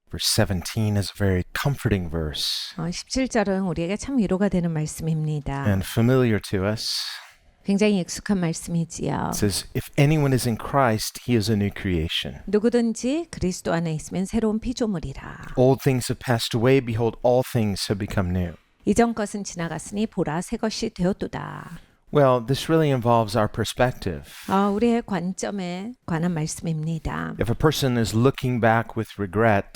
Verse 17 is a very comforting verse 17절은 우리에게 참 위로가 되는 말씀입니다. and familiar to us. 굉장히 익숙한 말씀이지요. It says, if anyone is in Christ, he is a new creation. 누구든지 그리스도 안에 있으면 새로운 피조물이라. Old things have passed away. Behold, all things have become new. 이전 것은 지나갔으니 보라 새 것이 되었도다. Well, this really involves our perspective. 우리의 관점에 관한 말씀입니다. If a person is looking back with regret,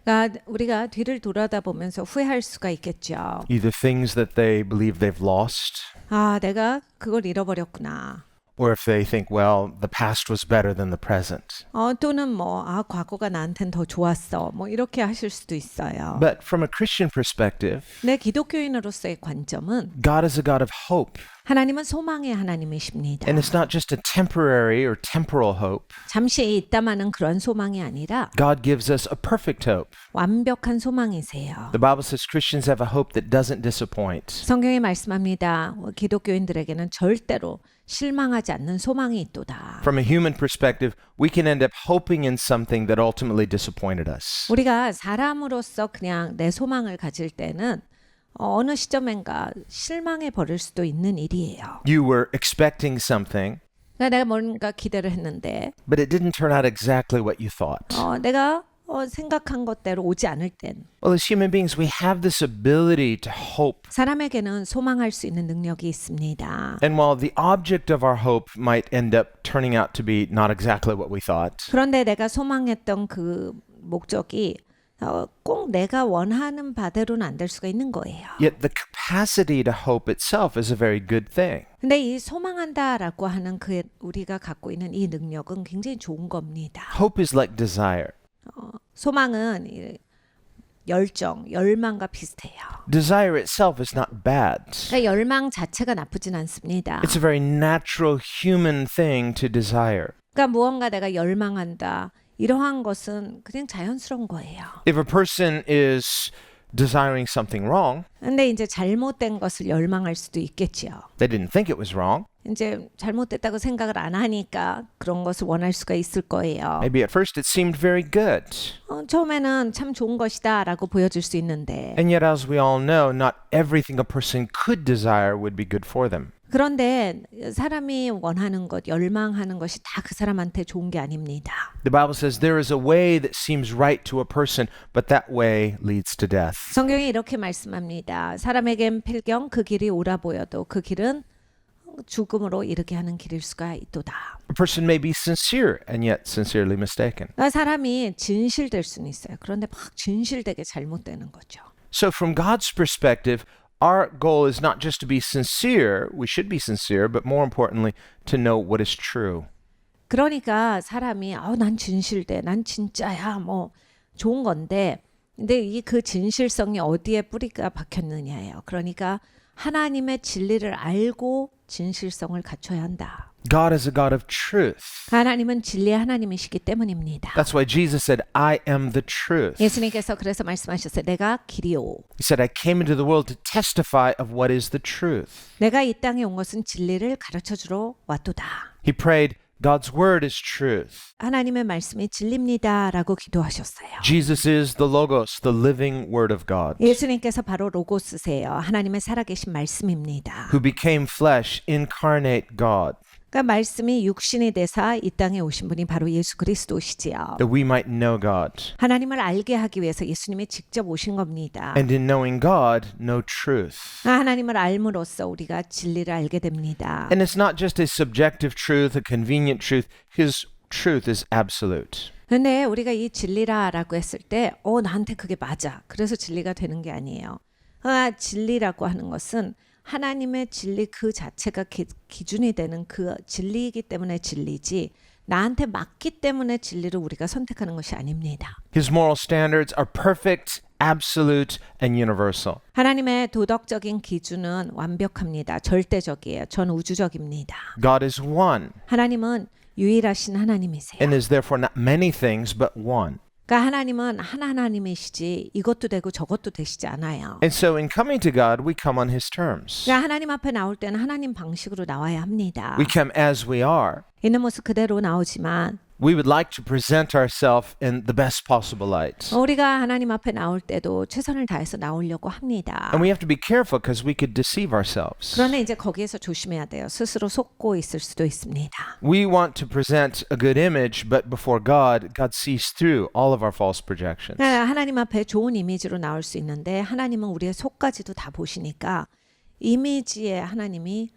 그러니까 우리가 뒤를 돌아다보면서 후회할 수가 있겠죠. either things that they believe they've lost, 내가 그걸 잃어버렸구나. or if they think, well, the past was better than the present. 또는 과거가 나한텐 더 좋았어. 이렇게 하실 수도 있어요. But from a Christian perspective, 내 기독교인으로서의 관점은 God is a God of hope. 하나님은 소망의 하나님이십니다. And it's not just a temporary or temporal hope. 잠시 있다마는 그런 소망이 아니라 God gives us a perfect hope. 완벽한 소망이세요. The Bible says Christians have a hope that doesn't disappoint. 성경이 말씀합니다. 기독교인들에게는 절대로 실망하지 않는 소망이 있도다. From a human perspective, we can end up hoping in something that ultimately disappointed us. 우리가 사람으로서 그냥 내 소망을 가질 때는 어느 시점엔가 실망해 버릴 수도 있는 일이에요. You were expecting something, 그러니까 내가 뭔가 기대를 했는데 but it didn't turn out exactly what you thought. 내가 생각한 것대로 오지 않을 땐 Well, as human beings, we have this ability to hope. 사람에게는 소망할 수 있는 능력이 있습니다. And while the object of our hope might end up turning out to be not exactly what we thought, 그런데 내가 소망했던 그 목적이 꼭 내가 원하는 바대로는 안 될 수가 있는 거예요. yet the capacity to hope itself is a very good thing. 근데 이 소망한다라고 하는 우리가 갖고 있는 이 능력은 굉장히 좋은 겁니다. Hope is like desire. 소망은 열망과 비슷해요. Desire itself is not bad. 그러니까 열망 자체가 나쁘진 않습니다. It's a very natural human thing to desire. 그러니까 무언가 내가 열망한다. 이러한 것은 그냥 자연스러운 거예요. If a person is desiring something wrong, 근데 이제 잘못된 것을 열망할 수도 있겠지요. they didn't think it was wrong. 이제 잘못됐다고 생각을 안 하니까 그런 것을 원할 수가 있을 거예요. Maybe at first it seemed very good. 처음에는 참 좋은 것이다라고 보여질 수 있는데 And yet, as we all know, not everything a person could desire would be good for them. 그런데 사람이 원하는 것, 열망하는 것이 다 그 사람한테 좋은 게 아닙니다. The Bible says there is a way that seems right to a person, but that way leads to death. 성경이 이렇게 말씀합니다. 사람에겐 필경 그 길이 옳아 보여도 그 길은 죽음으로 이르게 하는 길일 수가 있도다. A person may be sincere and yet sincerely mistaken. 그러니까 사람이 진실될 수는 있어요. 그런데 막 진실되게 잘못되는 거죠. So from God's perspective, our goal is not just to be sincere, we should be sincere, but more importantly, to know what is true. 그러니까 사람이 난 진실돼, 난 진짜야, 좋은 건데, 근데 그 진실성이 어디에 뿌리가 박혔느냐예요. 그러니까 하나님의 진리를 알고 진실성을 갖춰야 한다. God is a God of truth. 하나님은 진리의 하나님이시기 때문입니다. That's why Jesus said, I am the truth. 예수님께서 그래서 말씀하셨어요. 내가 길이요. He said, I came into the world to testify of what is the truth. 내가 이 땅에 온 것은 진리를 가르쳐주러 왔도다. He prayed, God's word is truth. 하나님의 말씀이 진리입니다라고 기도하셨어요. Jesus is the Logos, the living word of God, 예수님께서 바로 로고스세요. 하나님의 살아계신 말씀입니다. who became flesh, incarnate God, 그러니까 말씀이 육신이 되사 이 땅에 오신 분이 바로 예수 그리스도시지요. that we might know God. 하나님을 알게 하기 위해서 예수님이 직접 오신 겁니다. And in knowing God, know truth. 하나님을 알므로써 우리가 진리를 알게 됩니다. And it's not just a subjective truth, a convenient truth. His truth is absolute. 근데 우리가 이 진리라라고 했을 때 나한테 그게 맞아. 그래서 진리가 되는 게 아니에요. 진리라고 하는 것은 하나님의 진리 그 자체가 기준이 되는 그 진리이기 때문에 진리지 나한테 맞기 때문에 진리를 우리가 선택하는 것이 아닙니다. His moral standards are perfect, absolute, and universal. 하나님의 도덕적인 기준은 완벽합니다. 절대적이에요. 전 우주적입니다. God is one 하나님은 유일하신 하나님이세요. and is therefore not many things but one. 그러니까 하나님은 하나님이시지 이것도 되고 저것도 되시지 않아요. And so in coming to God, we come on His terms. 그러니까 하나님 앞에 나올 때는 하나님 방식으로 나와야 합니다. We come as we are, 있는 모습 그대로 나오지만 we would like to present ourselves in the best possible light. 우리가 하나님 앞에 나올 때도 최선을 다해서 나오려고 합니다. And we have to be careful because we could deceive ourselves. 그러나 이제 거기에서 조심해야 돼요. 스스로 속고 있을 수도 있습니다. We want to present a good image, but before God, God sees through all of our false projections. 하나님 앞에 좋은 이미지로 나올 수 있는데 하나님은 우리의 속까지도 다 보시니까 이미지에 하나님이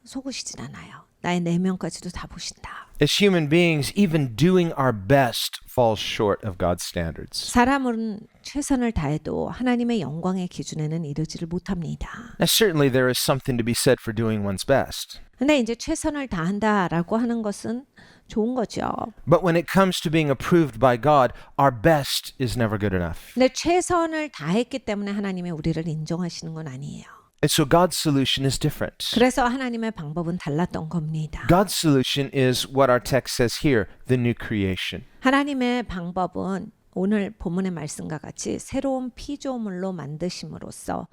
속으시진 않아요. 나의 내면까지도 다 보신다. As human beings, even doing our best falls short of God's standards. 사람은 최선을 다해도 하나님의 영광의 기준에는 이르지를 못합니다. Now, certainly there is something to be said for doing one's best. 근데 이제 최선을 다한다라고 하는 것은 좋은 거죠. But when it comes to being approved by God, our best is never good enough. 근데 최선을 다했기 때문에 하나님이 우리를 인정하시는 건 아니에요. And so God's solution is different. 그래서 하나님의 방법은 달랐던 겁니다. God's solution is what our text says here, the new creation. 하나님의 방법은 오늘 본문의 말씀과 같이 새로운 피조물로 만드심으로써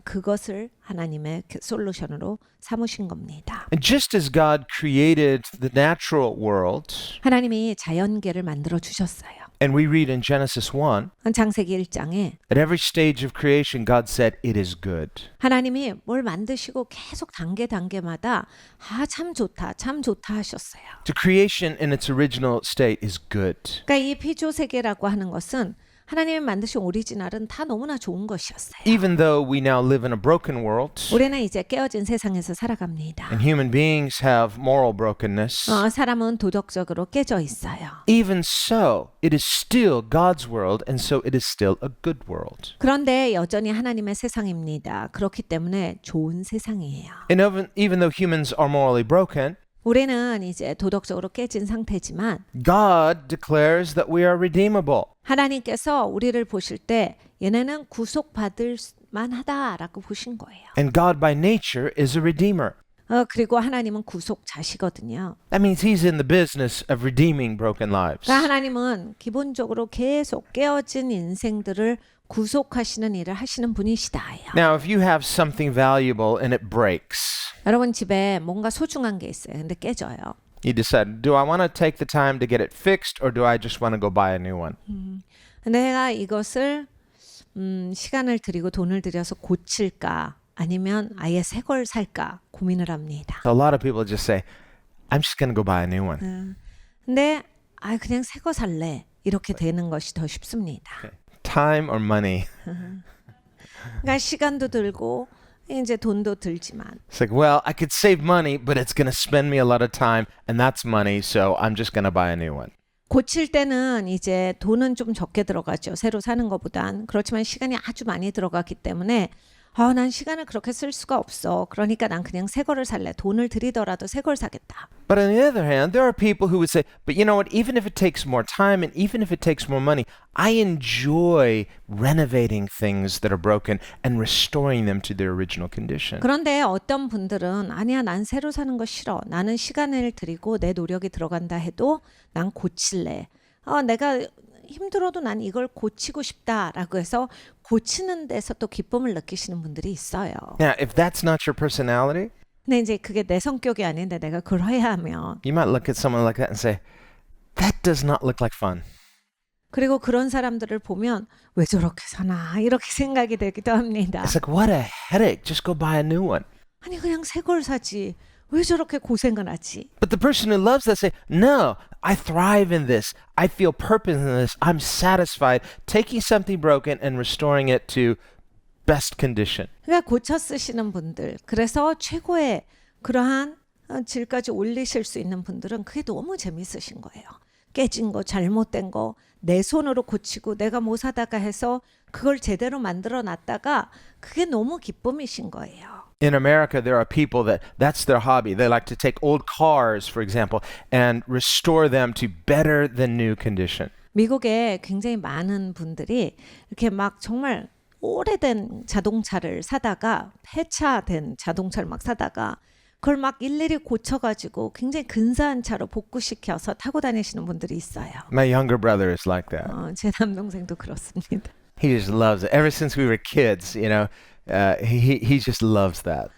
그것을 하나님의 솔루션으로 삼으신 겁니다. And just as God created the natural world, 하나님이 자연계를 만들어 주셨어요. and we read in Genesis 1, 창세기 1장에 at every stage of creation, God said, it is good. 하나님이 뭘 만드시고 계속 단계마다 참 좋다 하셨어요. The creation in its original state is good. 그러니까 이 피조 세계라고 하는 것은 하나님이 만드신 오리지널은 다 너무나 좋은 것이었어요. Even though we now live in a broken world, 우리는 이제 깨어진 세상에서 살아갑니다. and human beings have moral brokenness, 사람은 도덕적으로 깨져 있어요. even so, it is still God's world, and so it is still a good world. 그런데 여전히 하나님의 세상입니다. 그렇기 때문에 좋은 세상이에요. And even though humans are morally broken, 우리는 이제 도덕적으로 깨진 상태지만 God declares that we are redeemable. 하나님께서 우리를 보실 때 얘네는 구속받을 만하다라고 보신 거예요. And God by nature is a redeemer. 그리고 하나님은 구속자시거든요. That means he's in the business of redeeming broken lives. 그러니까 하나님은 기본적으로 계속 깨어진 인생들을 구속하시는 일을 하시는 분이시다요. Now, if you have something valuable and it breaks, 여러분 집에 뭔가 소중한 게 있어요. 근데 깨져요. you decide, do I want to take the time to get it fixed or do I just want to go buy a new one? 근데 내가 이것을 시간을 들이고 돈을 들여서 고칠까 아니면 아예 새 걸 살까 고민을 합니다. So a lot of people just say, I'm just going to go buy a new one. 근데 그냥 새 거 살래 이렇게 되는 것이 더 쉽습니다. Time or money? 그러니까 시간도 들고 이제 돈도 들지만 It's like, well, I could save money, but it's going to spend me a lot of time, and that's money, so I'm just going to buy a new one. 고칠 때는 이제 돈은 좀 적게 들어가죠. 새로 사는 것보단. 그렇지만 시간이 아주 많이 들어가기 때문에 난 시간을 그렇게 쓸 수가 없어. 그러니까 난 그냥 새 거를 살래. 돈을 들이더라도 새 걸 사겠다. But on the other hand, there are people who would say, but you know what, even if it takes more time and even if it takes more money, I enjoy renovating things that are broken and restoring them to their original condition. 그런데 어떤 분들은 아니야, 난 새로 사는 거 싫어. 나는 시간을 들이고 내 노력이 들어간다 해도 난 고칠래. 내가 힘들어도 난 이걸 고치고 싶다라고 해서 고치는 데서 또 기쁨을 느끼시는 분들이 있어요. Now, if that's not your personality, 근데 이제 그게 내 성격이 아닌데 내가 그걸 해야 하면 you might look at someone like that and say, that does not look like fun. 그리고 그런 사람들을 보면 왜 저렇게 사나 이렇게 생각이 되기도 합니다. It's like, what a headache. Just go buy a new one. 아니 그냥 새 걸 사지. 왜 저렇게 고생을 하지? But the person who loves that say, no, I thrive in this. I feel purpose in this. I'm satisfied taking something broken and restoring it to best condition. 그러니까 고쳐 쓰시는 분들, 그래서 최고의 그러한 질까지 올리실 수 있는 분들은 그게 너무 재밌으신 거예요. 깨진 거, 잘못된 거, 내 손으로 고치고 내가 뭐 사다가 해서 그걸 제대로 만들어 놨다가 그게 너무 기쁨이신 거예요. In America, there are people that's their hobby. They like to take old cars, for example, and restore them to better than new condition. 미국에 굉장히 많은 분들이 이렇게 막 정말 오래된 자동차를 사다가 폐차된 자동차를 막 사다가 그걸 막 일일이 고쳐가지고 굉장히 근사한 차로 복구시켜서 타고 다니시는 분들이 있어요. My younger brother is like that. 제 남동생도 그렇습니다. He just loves it. Ever since we were kids, he just loves that.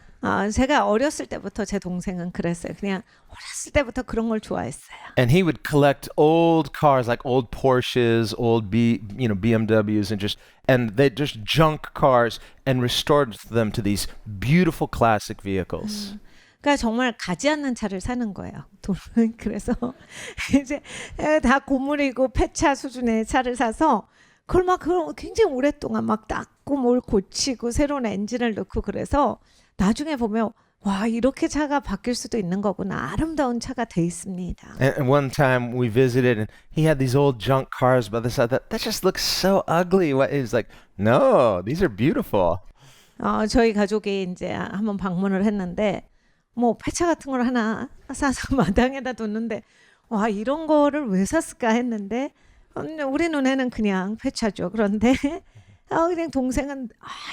제가 어렸을 때부터 제 동생은 그랬어요. 그냥 어렸을 때부터 그런 걸 좋아했어요. And he would collect old cars like old Porsches, old BMWs and they just junk cars and restored them to these beautiful classic vehicles. 그러니까 정말 가지 않는 차를 사는 거예요. 돈은 그래서 이제 다 고물이고 폐차 수준의 차를 사서 그걸 막 굉장히 오랫동안 막 닦고 뭘 고치고 새로운 엔진을 넣고 그래서 나중에 보면 와 이렇게 차가 바뀔 수도 있는 거구나. 아름다운 차가 돼 있습니다. And one time we visited and he had these old junk cars by the side. That just looks so ugly. What is like, no, these are beautiful. 저희 가족이 이제 한번 방문을 했는데 뭐 폐차 같은 걸 하나 사서 마당에다 뒀는데 와 이런 거를 왜 샀을까 했는데 우리 눈에는 그냥 폐차죠. 그런데 그냥 동생은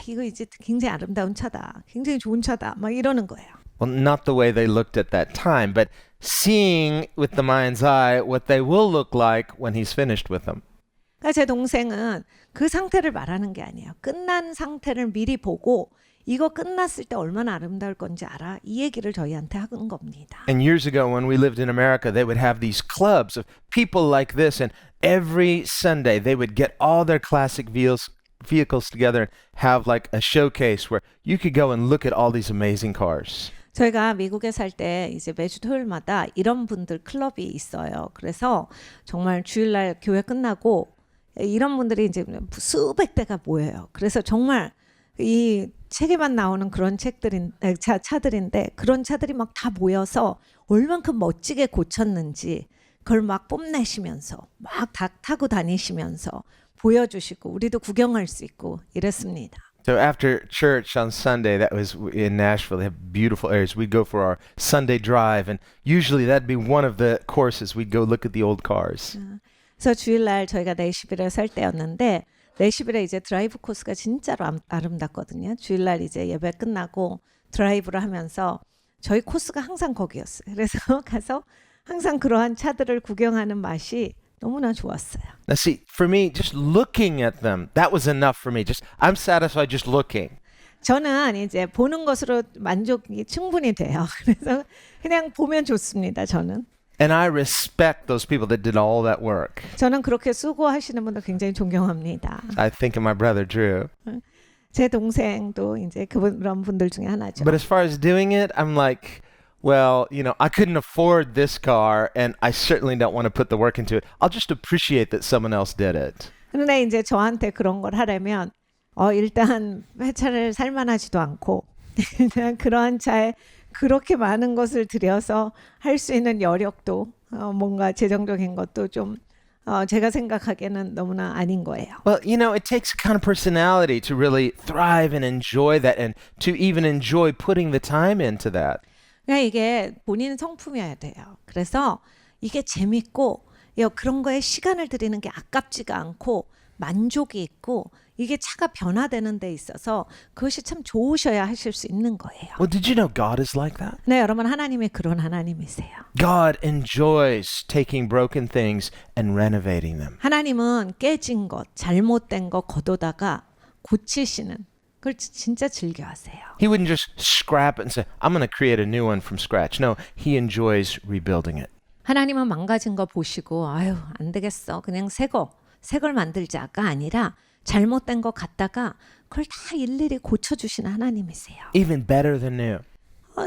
이거 이제 굉장히 아름다운 차다. 굉장히 좋은 차다. 막 이러는 거예요. Well, not the way they looked at that time, but seeing with the mind's eye what they will look like when he's finished with them. 그러니까 제 동생은 그 상태를 말하는 게 아니에요. 끝난 상태를 미리 보고 이거 끝났을 때 얼마나 아름다울 건지 알아? 이 얘기를 저희한테 하는 겁니다. And years ago when we lived in America, they would have these clubs of people like this, and every Sunday they would get all their classic vehicles together and have like a showcase where you could go and look at all these amazing cars. 저희가 미국에 살 때 이제 매주 토요일마다 이런 분들 클럽이 있어요. 그래서 정말 주일날 교회 끝나고 이런 분들이 이제 수백 대가 모여요. 그래서 정말 이 책에만 나오는 그런 차들인데 그런 차들이 막 다 모여서 얼만큼 멋지게 고쳤는지 그걸 막 뽐내시면서 막 타고 다니시면서 보여주시고 우리도 구경할 수 있고 이랬습니다. So after church on Sunday, that was in Nashville, they have beautiful areas. We'd go for our Sunday drive, and usually that'd be one of the courses. We'd go look at the old cars. 그래서 주일날 저희가 내시빌에 살 때였는데 내시빌에 이제 드라이브 코스가 진짜로 아름답거든요. 주일날 이제 예배 끝나고 드라이브를 하면서 저희 코스가 항상 거기였어요. 그래서 가서 항상 그러한 차들을 구경하는 맛이 너무나 좋았어요. Now see, for me, just looking at them, that was enough for me. I'm satisfied just looking. 저는 이제 보는 것으로 만족이 충분히 돼요. 그래서 그냥 보면 좋습니다. 저는. And I respect those people that did all that work. 저는 그렇게 수고하시는 분들 굉장히 존경합니다. I think of my brother Drew. 제 동생도 이제 그런 분들 중에 하나죠. But as far as doing it, I'm like, well, I couldn't afford this car, and I certainly don't want to put the work into it. I'll just appreciate that someone else did it. 그런데 이제 저한테 그런 걸 하려면 일단 회차를 살만하지도 않고 그냥 그러한 차에 그렇게 많은 것을 들여서 할 수 있는 여력도 뭔가 재정적인 것도 좀 제가 생각하기에는 너무나 아닌 거예요. Well, it takes a kind of personality to really thrive and enjoy that, and to even enjoy putting the time into that. 그러니까 이게 본인 성품이어야 돼요. 그래서 이게 재밌고 그런 거에 시간을 들이는 게 아깝지가 않고 만족이 있고 이게 차가 변화되는 데 있어서 그것이 참 좋으셔야 하실 수 있는 거예요. Well, did you know God is like that? 네, 여러분 하나님이 그런 하나님이세요. God enjoys taking broken things and renovating them. 하나님은 깨진 것, 잘못된 거 걷어다가 고치시는 그걸 진짜 즐겨하세요. He wouldn't just scrap it and say, I'm going to create a new one from scratch. No, he enjoys rebuilding it. 하나님은 망가진 거 보시고 아유 안 되겠어. 그냥 새 걸 만들자가 아니라 잘못된 거 갖다가 그걸 다 일일이 고쳐주시는 하나님이세요. Even better than new.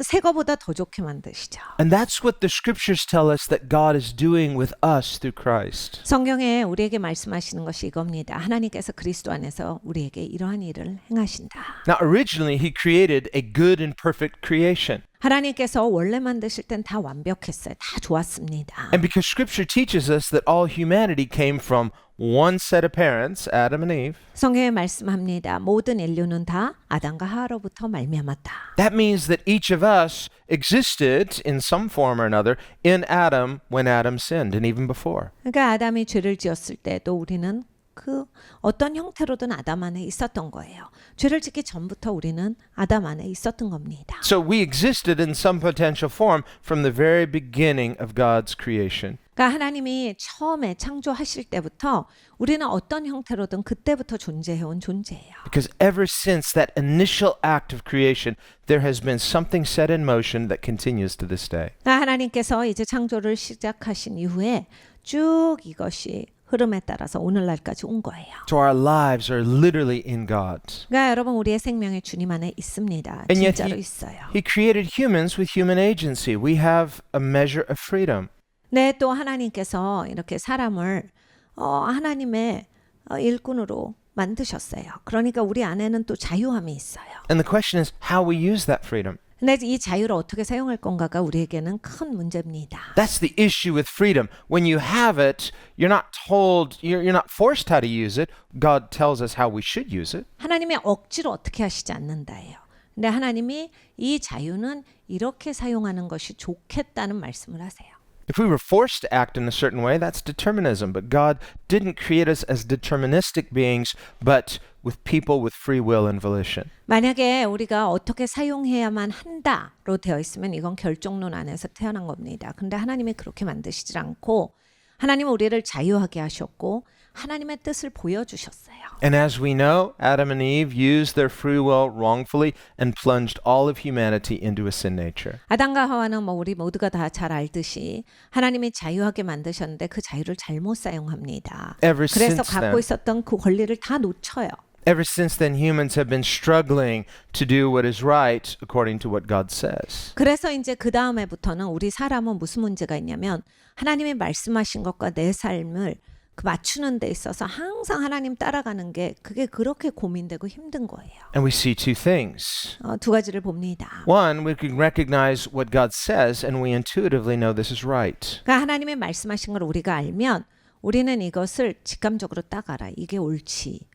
새 거보다 더 좋게 만드시죠. And that's what the scriptures tell us that God is doing with us through Christ. 성경에 우리에게 말씀하시는 것이 이겁니다. 하나님께서 그리스도 안에서 우리에게 이러한 일을 행하신다. Now, originally, he created a good and perfect creation. 하나님께서 원래 만드실 땐 다 완벽했어요. 다 좋았습니다. And because scripture teaches us that all humanity came from one set of parents, Adam and Eve, 성경에 말씀합니다. 모든 인류는 다 아담과 하와로부터 말미암았다. that means that each of us existed in some form or another in Adam when Adam sinned and even before. 그러니까 아담이 죄를 지었을 때도 우리는 그 어떤 형태로든 아담 안에 있었던 거예요. 죄를 짓기 전부터 우리는 아담 안에 있었던 겁니다. So we existed in some potential form from the very beginning of God's creation. 그러니까 하나님이 처음에 창조하실 때부터 우리는 어떤 형태로든 그때부터 존재해온 존재예요. Because ever since that initial act of creation, there has been something set in motion that continues to this day. 그러니까 하나님께서 이제 창조를 시작하신 이후에 쭉 이것이 흐름에 따라서 오늘날까지 온 거예요. So our lives are literally in God. 그러니까 여러분 우리의 생명이 주님 안에 있습니다. And yet 진짜로 있어요. He created humans with human agency. We have a measure of freedom. 네, 또 하나님께서 이렇게 사람을 하나님의 일꾼으로 만드셨어요. 그러니까 우리 안에는 또 자유함이 있어요. And the question is how we use that freedom. 근데 이 자유를 어떻게 사용할 건가가 우리에게는 큰 문제입니다. That's the issue with freedom. When you have it, you're not told, you're not forced how to use it. God tells us how we should use it. 하나님이 억지로 어떻게 하시지 않는다예요. 근데 하나님이 이 자유는 이렇게 사용하는 것이 좋겠다는 말씀을 하세요. If we were forced to act in a certain way, that's determinism. But God didn't create us as deterministic beings, but with people with free will and volition. 만약에 우리가 어떻게 사용해야만 한다로 되어 있으면 이건 결정론 안에서 태어난 겁니다. 근데 하나님이 그렇게 만드시질 않고 하나님은 우리를 자유하게 하셨고 하나님의 뜻을 보여주셨어요. And as we know, Adam and Eve used their free will wrongfully and plunged all of humanity into a sin nature. 아담과 하와는 우리 모두가 다 잘 알듯이 하나님이 자유하게 만드셨는데 그 자유를 잘못 사용합니다. Ever 그래서 since 갖고 then, 있었던 그 권리를 다 놓쳐요. ever since then, humans have been struggling to do what is right according to what God says. 그래서 이제 그 다음에부터는 우리 사람은 무슨 문제가 있냐면 하나님이 말씀하신 것과 내 삶을 그 맞추는 데 있어서 항상 하나님 따라가는 게 그게 그렇게 고민되고 힘든 거예요. And we see two things. 두 가지를 봅니다. One, we can recognize what God says and we intuitively know this is right. 그러니까 하나님이 말씀하신 걸 우리가 알면 우리는 이것을 직감적으로 따가라. 이게 옳지.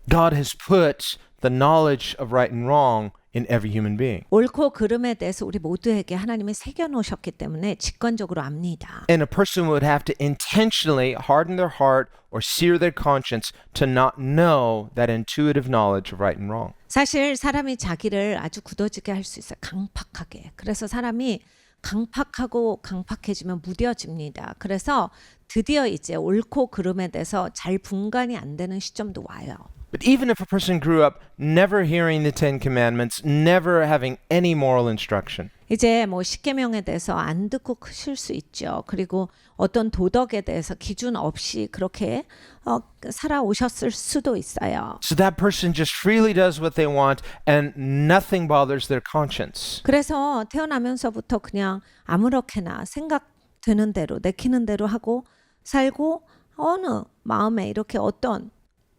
God has put the knowledge of right and wrong in every human being. 옳고 그름에 대해서 우리 모두에게 하나님이 새겨놓으셨기 때문에 직관적으로 압니다. And a person would have to intentionally harden their heart or sear their conscience to not know that intuitive knowledge of right and wrong. 사실 사람이 자기를 아주 굳어지게 할 수 있어요. 강팍하게. 그래서 사람이 강팍하고 강팍해지면 무뎌집니다. 그래서 드디어 이제 옳고 그름에 대해서 잘 분간이 안 되는 시점도 와요. But even if a person grew up never hearing the Ten Commandments, never having any moral instruction, 이제 뭐 십계명에 대해서 안 듣고 크실 수 있죠. 그리고 어떤 도덕에 대해서 기준 없이 그렇게 살아오셨을 수도 있어요. so that person just freely does what they want and nothing bothers their conscience. 그래서 태어나면서부터 그냥 아무렇게나 생각되는 대로 내키는 대로 하고 살고 어느 마음에 이렇게 어떤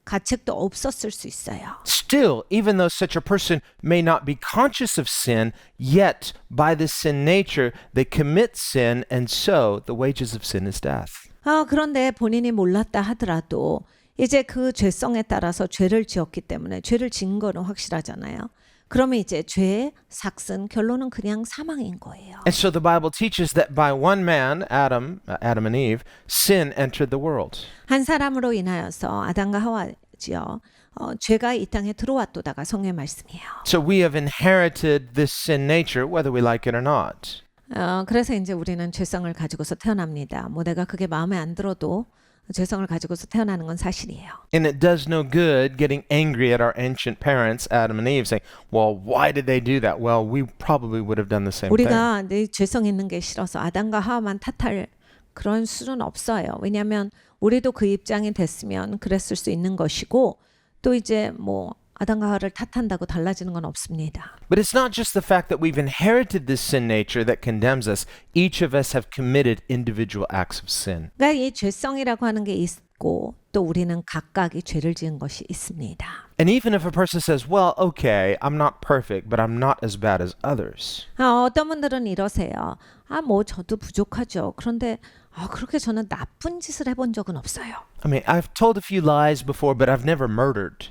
가책도 없었을 수 있어요. Still, even though such a person may not be conscious of sin, yet by the sin nature they commit sin, and so the wages of sin is death. 그런데 본인이 몰랐다 하더라도 이제 그 죄성에 따라서 죄를 지었기 때문에 죄를 지은 거는 확실하잖아요. 그러면 이제 죄의 삭슨 결론은 그냥 사망인 거예요. And so the Bible teaches that by one man, Adam and Eve, sin entered the world. 한 사람으로 인하여서 아담과 하와지요. 죄가 이 땅에 들어왔도다가 성경의 말씀이에요. So we have inherited this sin nature, whether we like it or not. 그래서 이제 우리는 죄성을 가지고서 태어납니다. 뭐 내가 그게 마음에 안 들어도 죄성을 가지고서 태어나는 건 사실이에요. And it does no good getting angry at our ancient parents, Adam and Eve, saying, well, why did they do that? Well, we probably would have done the same thing. 우리가 내 죄성 있는 게 싫어서 아담과 하와만 탓할 그런 수는 없어요. 왜냐하면 우리도 그 입장이 됐으면 그랬을 수 있는 것이고 또 이제 뭐 아담과 하와를 탓한다고 달라지는 건 없습니다. But it's not just the fact that we've inherited this sin nature that condemns us. Each of us have committed individual acts of sin. 그러니까 이 죄성이라고 하는 게 있고 또 우리는 각각이 죄를 지은 것이 있습니다. And even if a person says, well, okay, I'm not perfect, but I'm not as bad as others. 어떤 분들은 이러세요. 뭐 저도 부족하죠. 그런데 그렇게 저는 나쁜 짓을 해본 적은 없어요. I mean, I've told a few lies before, but I've never murdered.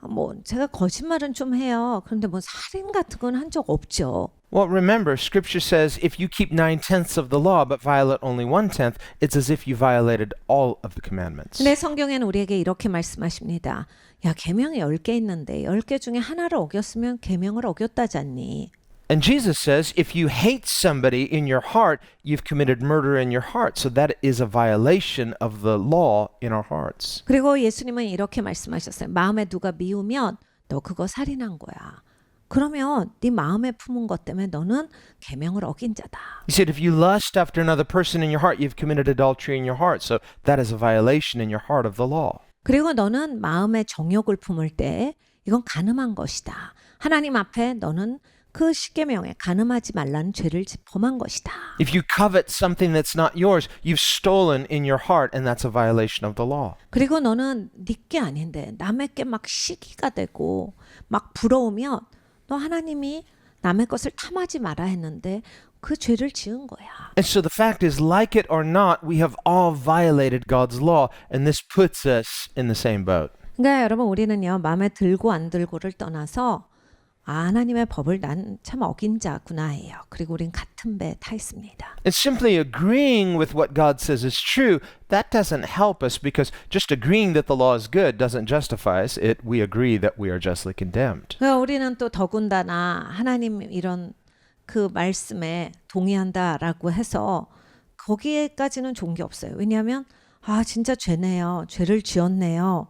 뭐 제가 거짓말은 좀 해요. 그런데 뭐 살인 같은 건 한 적 없죠. Well, remember, Scripture says if you keep 9/10 of the law but violate only 1/10, it's as if you violated all of the commandments. 근데 성경에는 우리에게 이렇게 말씀하십니다. 야, 계명이 10개 있는데 10개 중에 하나를 어겼으면 계명을 어겼다잖니. And Jesus says if you hate somebody in your heart, you've committed murder in your heart. So that is a violation of the law in our hearts. 그리고 예수님은 이렇게 말씀하셨어요. 마음에 누가 미우면 너 그거 살인한 거야. 그러면 네 마음에 품은 것 때문에 너는 계명을 어긴 자다. He said if you lust after another person in your heart, you've committed adultery in your heart. So that is a violation in your heart of the law. 그리고 너는 마음에 정욕을 품을 때 이건 간음한 것이다. 하나님 앞에 너는 그 십계명에 간음하지 말라는 죄를 범한 것이다. If you covet something that's not yours, you've stolen in your heart, and that's a violation of the law. 그리고 너는 네 게 아닌데 남의 게 막 시기가 되고 막 부러우면 너 하나님이 남의 것을 탐하지 마라 했는데 그 죄를 지은 거야. And so the fact is, like it or not, we have all violated God's law, and this puts us in the same boat. 그러니까 여러분 우리는요 마음에 들고 안 들고를 떠나서 하나님의 법을 난 참 어긴 자구나 해요. 그리고 우린 같은 배에 타 있습니다. And simply agreeing with what God says is true, that doesn't help us because just agreeing that the law is good doesn't justify us. We agree that we are justly condemned. 그러니까 우리는 또 더군다나 하나님 이런 그 말씀에 동의한다라고 해서 거기에까지는 좋은 게 없어요. 왜냐하면 진짜 죄네요. 죄를 지었네요.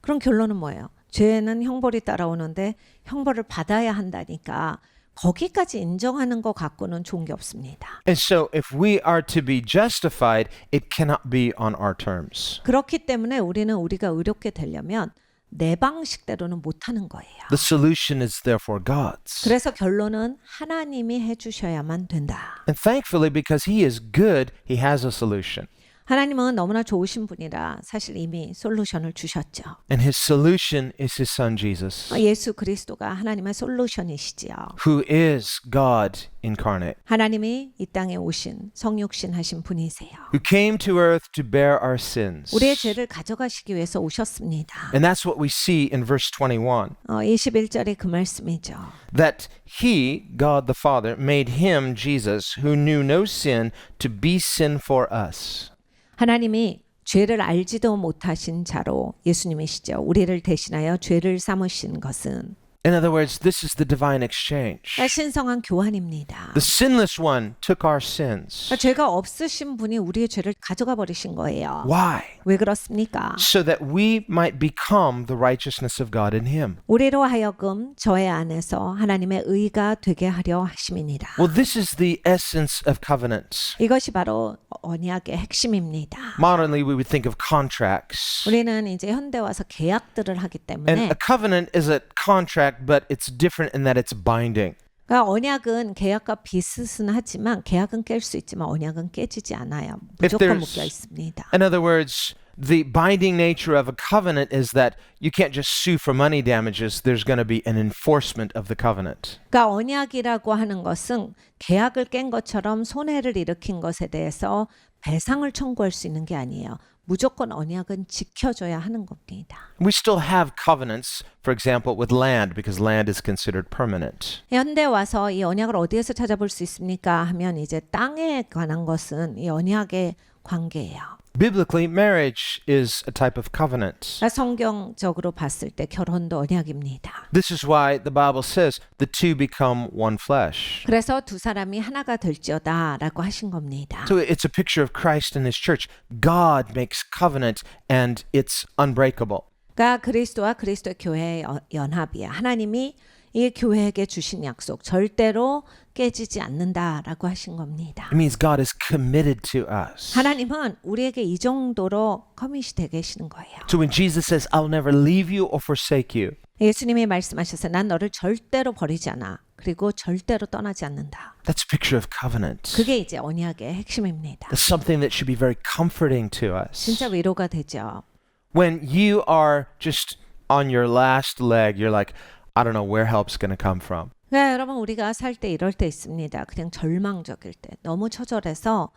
그럼 결론은 뭐예요? 죄는 형벌이 따라오는데 형벌을 받아야 한다니까 거기까지 인정하는 것 갖고는 좋은 게 없습니다. And so if we are to be justified, it cannot be on our terms. 그렇기 때문에 우리는 우리가 의롭게 되려면 내 방식대로는 못하는 거예요. The solution is therefore God's. 그래서 결론은 하나님이 해주셔야만 된다. And thankfully, because He is good, He has a solution. 하나님은 너무나 좋으신 분이라 사실 이미 솔루션을 주셨죠. And His solution is His Son Jesus, 예수 그리스도가 하나님의 솔루션이시지요. who is God incarnate, 하나님이 이 땅에 오신 성육신 하신 분이세요. who came to earth to bear our sins. 우리의 죄를 가져가시기 위해서 오셨습니다. And that's what we see in verse 21. 21절에 그 말씀이죠. That He, God the Father, made Him, Jesus, who knew no sin, to be sin for us. 하나님이 죄를 알지도 못하신 자로 예수님이시죠. 우리를 대신하여 죄를 삼으신 것은 In other words, this is the divine exchange. 신성한 교환입니다. The sinless one took our sins. 죄가 없으신 분이 우리의 죄를 가져가 버리신 거예요. Why? 왜 그렇습니까? So that we might become the righteousness of God in Him. 우리로 하여금 저의 안에서 하나님의 의가 되게 하려 하심이니라. Well, this is the essence of covenants. 이것이 바로 언약의 핵심입니다. Modernly, we would think of contracts. 우리는 이제 현대 와서 계약들을 하기 And 때문에 a covenant is a contract, but it's different in that it's binding. 그러니까 언약은 계약과 비슷은 하지만 계약은 깰 수 있지만 언약은 깨지지 않아요. 무조건 there's- 묶여 있습니다. In other words, the binding nature of a covenant is that you can't just sue for money damages. There's going to be an enforcement of the covenant. 그러니까 언약이라고 하는 것은 계약을 깬 것처럼 손해를 일으킨 것에 대해서 배상을 청구할 수 있는 게 아니에요. 무조건 언약은 지켜줘야 하는 겁니다. We still have covenants, for example, with land, because land is considered permanent. 현대 와서 이 언약을 어디에서 찾아볼 수 있습니까? 하면 이제 땅에 관한 것은 이 언약의 관계예요. Biblically, marriage is a type of covenant. 그러니까 성경적으로 봤을 때 결혼도 언약입니다. This is why the Bible says the two become one flesh. 그래서 두 사람이 하나가 될지어다라고 하신 겁니다. So it's a picture of Christ and His church. God makes covenant and it's unbreakable. 그러니까 그리스도와 그리스도의 교회의 연합이야. 하나님이 이 교회에게 주신 약속 절대로 깨지지 않는다라고 하신 겁니다. It means God is committed to us. 하나님은 우리에게 이 정도로 커밋이 되게 계시는 거예요. So when Jesus says, I'll never leave you or forsake you, 예수님이 말씀하셔서 난 너를 절대로 버리지 않아. 그리고 절대로 떠나지 않는다. that's a picture of covenant. 그게 이제 언약의 핵심입니다. That's something that should be very comforting to us. 진짜 위로가 되죠. When you are just on your last leg, you're like, I don't know where help's going to come from. 네, 여러분 우리가 살 때 이럴 때 있습니다. 그냥 절망적일 때 너무 처절해서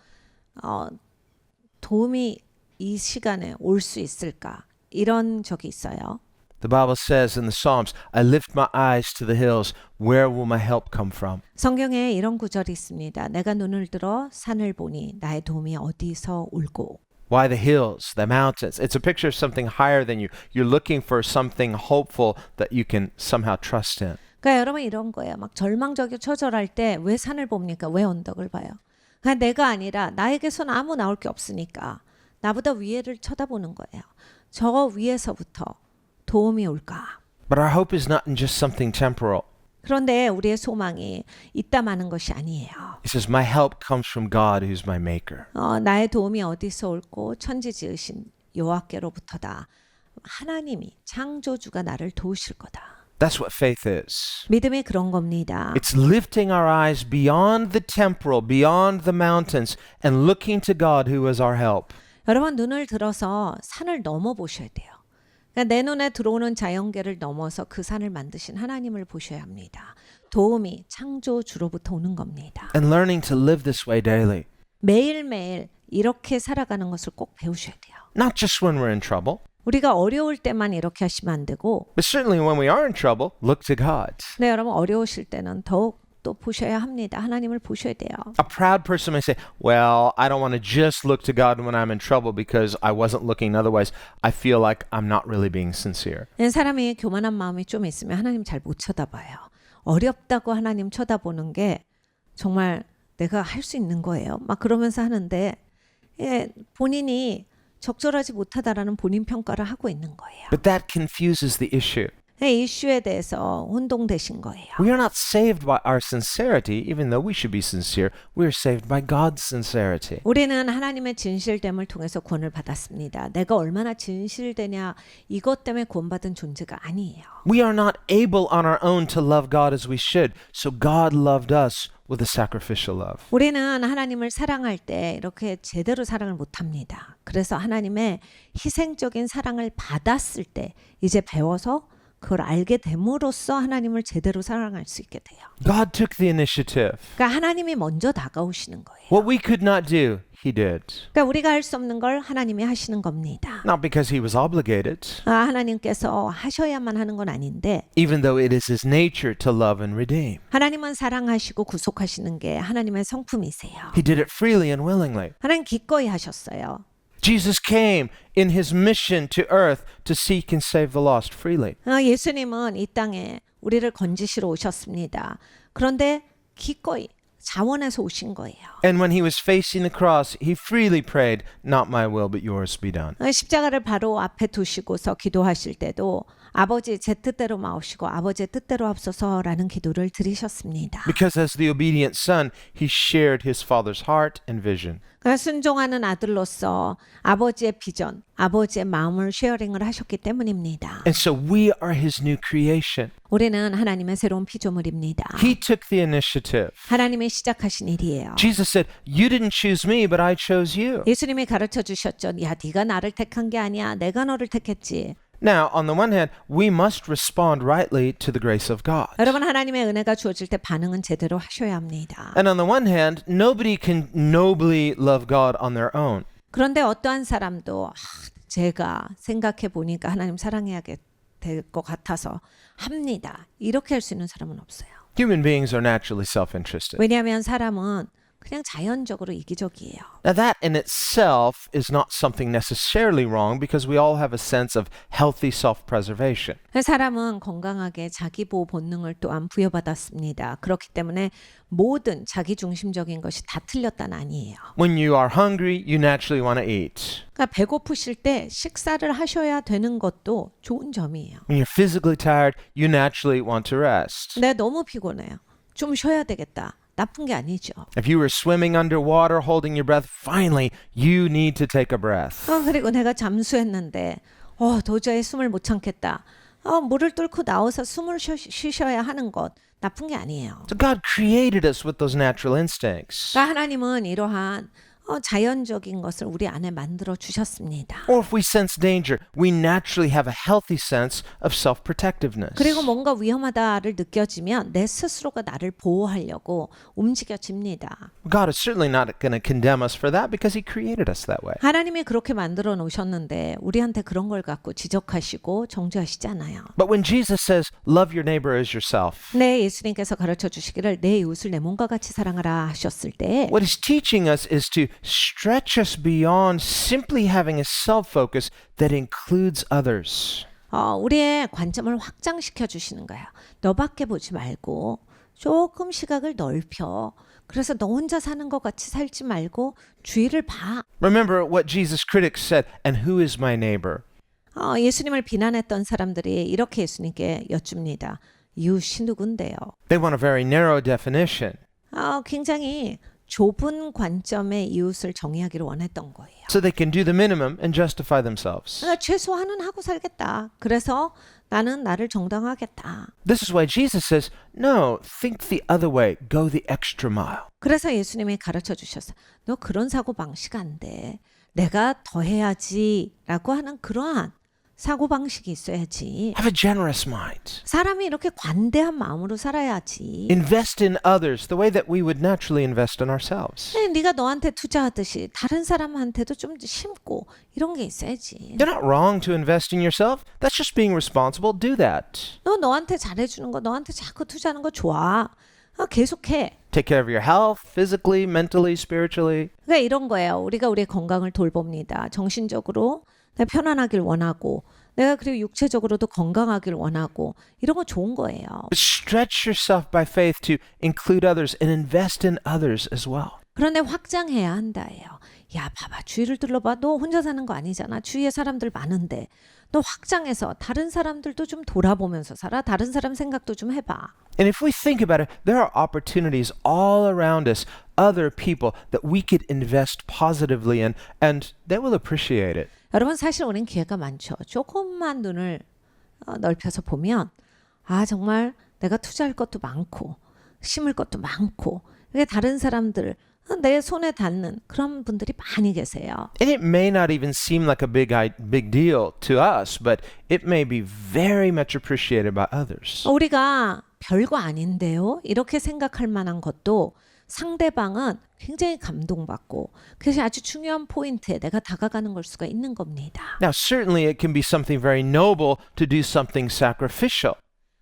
도움이 이 시간에 올 수 있을까 이런 적이 있어요. The Bible says in the Psalms, I lift my eyes to the hills. Where will my help come from? 성경에 이런 구절이 있습니다. 내가 눈을 들어 산을 보니 나의 도움이 어디서 올고. Why the hills, the mountains? It's a picture of something higher than you. You're looking for something hopeful that you can somehow trust in. 그러니까 여러분 이런 거예요. 막 절망적이고 처절할 때 왜 산을 봅니까? 왜 언덕을 봐요? 그냥 내가 아니라 나에게선 아무 나올 게 없으니까 나보다 위에를 쳐다보는 거예요. 저 위에서부터 도움이 올까? But our hope is not in just something temporal. 그런데 우리의 소망이 있다 마는 것이 아니에요. He says, my help comes from God who's my maker. 나의 도움이 어디서 올고 천지 지으신 여호와께로부터다. 하나님이 창조주가 나를 도우실 거다. That's what faith is. 믿음이 그런 겁니다. It's lifting our eyes beyond the temporal, beyond the mountains, and looking to God who is our help. 여러분 눈을 들어서 산을 넘어 보셔야 돼요. 그러니까 내 눈에 들어오는 자연계를 넘어서 그 산을 만드신 하나님을 보셔야 합니다. 도움이 창조주로부터 오는 겁니다. And learning to live this way daily. 매일매일 이렇게 살아가는 것을 꼭 배우셔야 돼요. Not just when we're in trouble, 우리가 어려울 때만 이렇게 하시면 안 되고 but certainly when we are in trouble, look to God. 네, 여러분 어려우실 때는 더욱 또 보셔야 합니다. 하나님을 보셔야 돼요. A proud person may say, well, I don't want to just look to God when I'm in trouble because I wasn't looking otherwise. I feel like I'm not really being sincere. 사람이 교만한 마음이 좀 있으면 하나님 잘 못 쳐다봐요. 어렵다고 하나님 쳐다보는 게 정말 내가 할 수 있는 거예요. 막 그러면서 하는데 본인이 적절하지 못하다라는 본인 평가를 하고 있는 거예요. But that confuses the issue. 이 이슈에 대해서 혼동되신 거예요. We are not saved by our sincerity, even though we should be sincere. We are saved by God's sincerity. 우리는 하나님의 진실됨을 통해서 구원을 받았습니다. 내가 얼마나 진실되냐 이것 때문에 구원받은 존재가 아니에요. We are not able on our own to love God as we should, so God loved us with a sacrificial love. 우리는 하나님을 사랑할 때 이렇게 제대로 사랑을 못합니다. 그래서 하나님의 희생적인 사랑을 받았을 때 이제 배워서 그걸 알게 됨으로써 하나님을 제대로 사랑할 수 있게 돼요. God took the initiative. 그러니까 하나님이 먼저 다가오시는 거예요. What we could not do, He did. 그러니까 우리가 할 수 없는 걸 하나님이 하시는 겁니다. Not because He was obligated, 하나님께서 하셔야만 하는 건 아닌데 even though it is His nature to love and redeem. 하나님은 사랑하시고 구속하시는 게 하나님의 성품이세요. He did it freely and willingly. 하나님 기꺼이 하셨어요. Jesus came in His mission to earth to seek and save the lost freely. 예수님은 이 땅에 우리를 건지시러 오셨습니다. 그런데 기꺼이 자원해서 오신 거예요. And when He was facing the cross, He freely prayed, not my will, but yours be done. 십자가를 바로 앞에 두시고서 기도하실 때도 아버지 제 뜻대로 마옵시고 아버지의 뜻대로 앞서서라는 기도를 드리셨습니다. Because as the obedient son, He shared His Father's heart and vision. 그러니까 순종하는 아들로서 아버지의 비전, 아버지의 마음을 쉐어링을 하셨기 때문입니다. And so we are His new creation. 우리는 하나님의 새로운 피조물입니다. He took the initiative. 하나님이 시작하신 일이에요. Jesus said, you didn't choose me, but I chose you. 예수님이 가르쳐 주셨죠. 야, 네가 나를 택한 게 아니야. 내가 너를 택했지. Now, on the one hand, we must respond rightly to the grace of God. 여러분 하나님의 은혜가 주어질 때 반응은 제대로 하셔야 합니다. And on the one hand, nobody can nobly love God on their own. 그런데 어떠한 사람도 제가 생각해 보니까 하나님 사랑해야 될 것 같아서 합니다. 이렇게 할 수 있는 사람은 없어요. Human beings are naturally self-interested. 왜냐하면 사람은 그냥 자연적으로 이기적이에요. Now that in itself is not something necessarily wrong because we all have a sense of healthy self-preservation. 사람은 건강하게 자기보호 본능을 또한 부여받았습니다. 그렇기 때문에 모든 자기중심적인 것이 다 틀렸다는 아니에요. When you are hungry, you naturally want to eat. 그러니까 배고프실 때 식사를 하셔야 되는 것도 좋은 점이에요. When you're physically tired, you naturally want to rest. 내 너무 피곤해요. 좀 쉬어야 되겠다. 나쁜 게 아니죠. If you were swimming underwater, holding your breath, finally, you need to take a breath. 그리고 내가 잠수했는데 도저히 숨을 못 참겠다. 물을 뚫고 나와서 숨을 쉬셔야 하는 것 나쁜 게 아니에요. So God created us with those natural instincts. 그러니까 하나님은 이러한 자연적인 것을 우리 안에 만들어 주셨습니다. Or if we sense danger, we naturally have a healthy sense of self-protectiveness. 그리고 뭔가 위험하다를 느껴지면 내 스스로가 나를 보호하려고 움직여집니다. God is certainly not going to condemn us for that because He created us that way. 하나님이 그렇게 만들어 놓으셨는데 우리한테 그런 걸 갖고 지적하시고 정죄하시지 않아요. But when Jesus says, love your neighbor as yourself, 네, 예수님께서 가르쳐 주시기를 내 이웃을 내 몸과 같이 사랑하라 하셨을 때 what He's teaching us is to stretch us beyond simply having a self-focus that includes others. 우리의 관점을 확장시켜 주시는 거예요. 너밖에 보지 말고 조금 시각을 넓혀. 그래서 너 혼자 사는 것 같이 살지 말고 주위를 봐. Remember what Jesus' critics said, and who is my neighbor? 예수님을 비난했던 사람들이 이렇게 예수님께 여쭙니다. 이웃이 누군데요? They want a very narrow definition. 굉장히 좁은 관점의 이웃을 정의하기를 원했던 거예요. So they can do the minimum and justify themselves. 최소한은 하고 살겠다. 그래서 나는 나를 정당화하겠다. This is why Jesus says, no, think the other way. Go the extra mile. 그래서 예수님이 가르쳐 주셨어. 너 그런 사고 방식 안 돼. 내가 더 해야지라고 하는 그러한 사고 방식이 있어야지. Have a generous mind. 사람이 이렇게 관대한 마음으로 살아야지. Invest in others the way that we would naturally invest in ourselves. 네가 너한테 투자하듯이 다른 사람한테도 좀 심고 이런 게 있어야지. You're not wrong to invest in yourself. That's just being responsible. Do that. 너한테 잘해주는 거, 너한테 자꾸 투자하는 거 좋아. 계속해. Take care of your health, physically, mentally, spiritually. 그러니까 이런 거예요. 우리가 우리의 건강을 돌봅니다. 정신적으로 내가 편안하길 원하고 내가 그리고 육체적으로도 건강하길 원하고 이런 거 좋은 거예요. But stretch yourself by faith to include others and invest in others as well. 그런데 확장해야 한다예요. 야, 봐봐. 주위를 둘러봐. 너 혼자 사는 거 아니잖아. 주위에 사람들 많은데. 너 확장해서 다른 사람들도 좀 돌아보면서 살아. 다른 사람 생각도 좀 해봐. And if we think about it, there are opportunities all around us, other people that we could invest positively in, and they will appreciate it. 여러분 사실 우린 기회가 많죠. 조금만 눈을 넓혀서 보면 정말 내가 투자할 것도 많고 심을 것도 많고 이게 다른 사람들 내 손에 닿는 그런 분들이 많이 계세요. And it may not even seem like a big deal to us, but it may be very much appreciated by others. 우리가 별거 아닌데요. 이렇게 생각할 만한 것도 상대방은 굉장히 감동받고 그것이 아주 중요한 포인트에 내가 다가가는 걸 수가 있는 겁니다. Now, certainly it can be something very noble to do something sacrificial.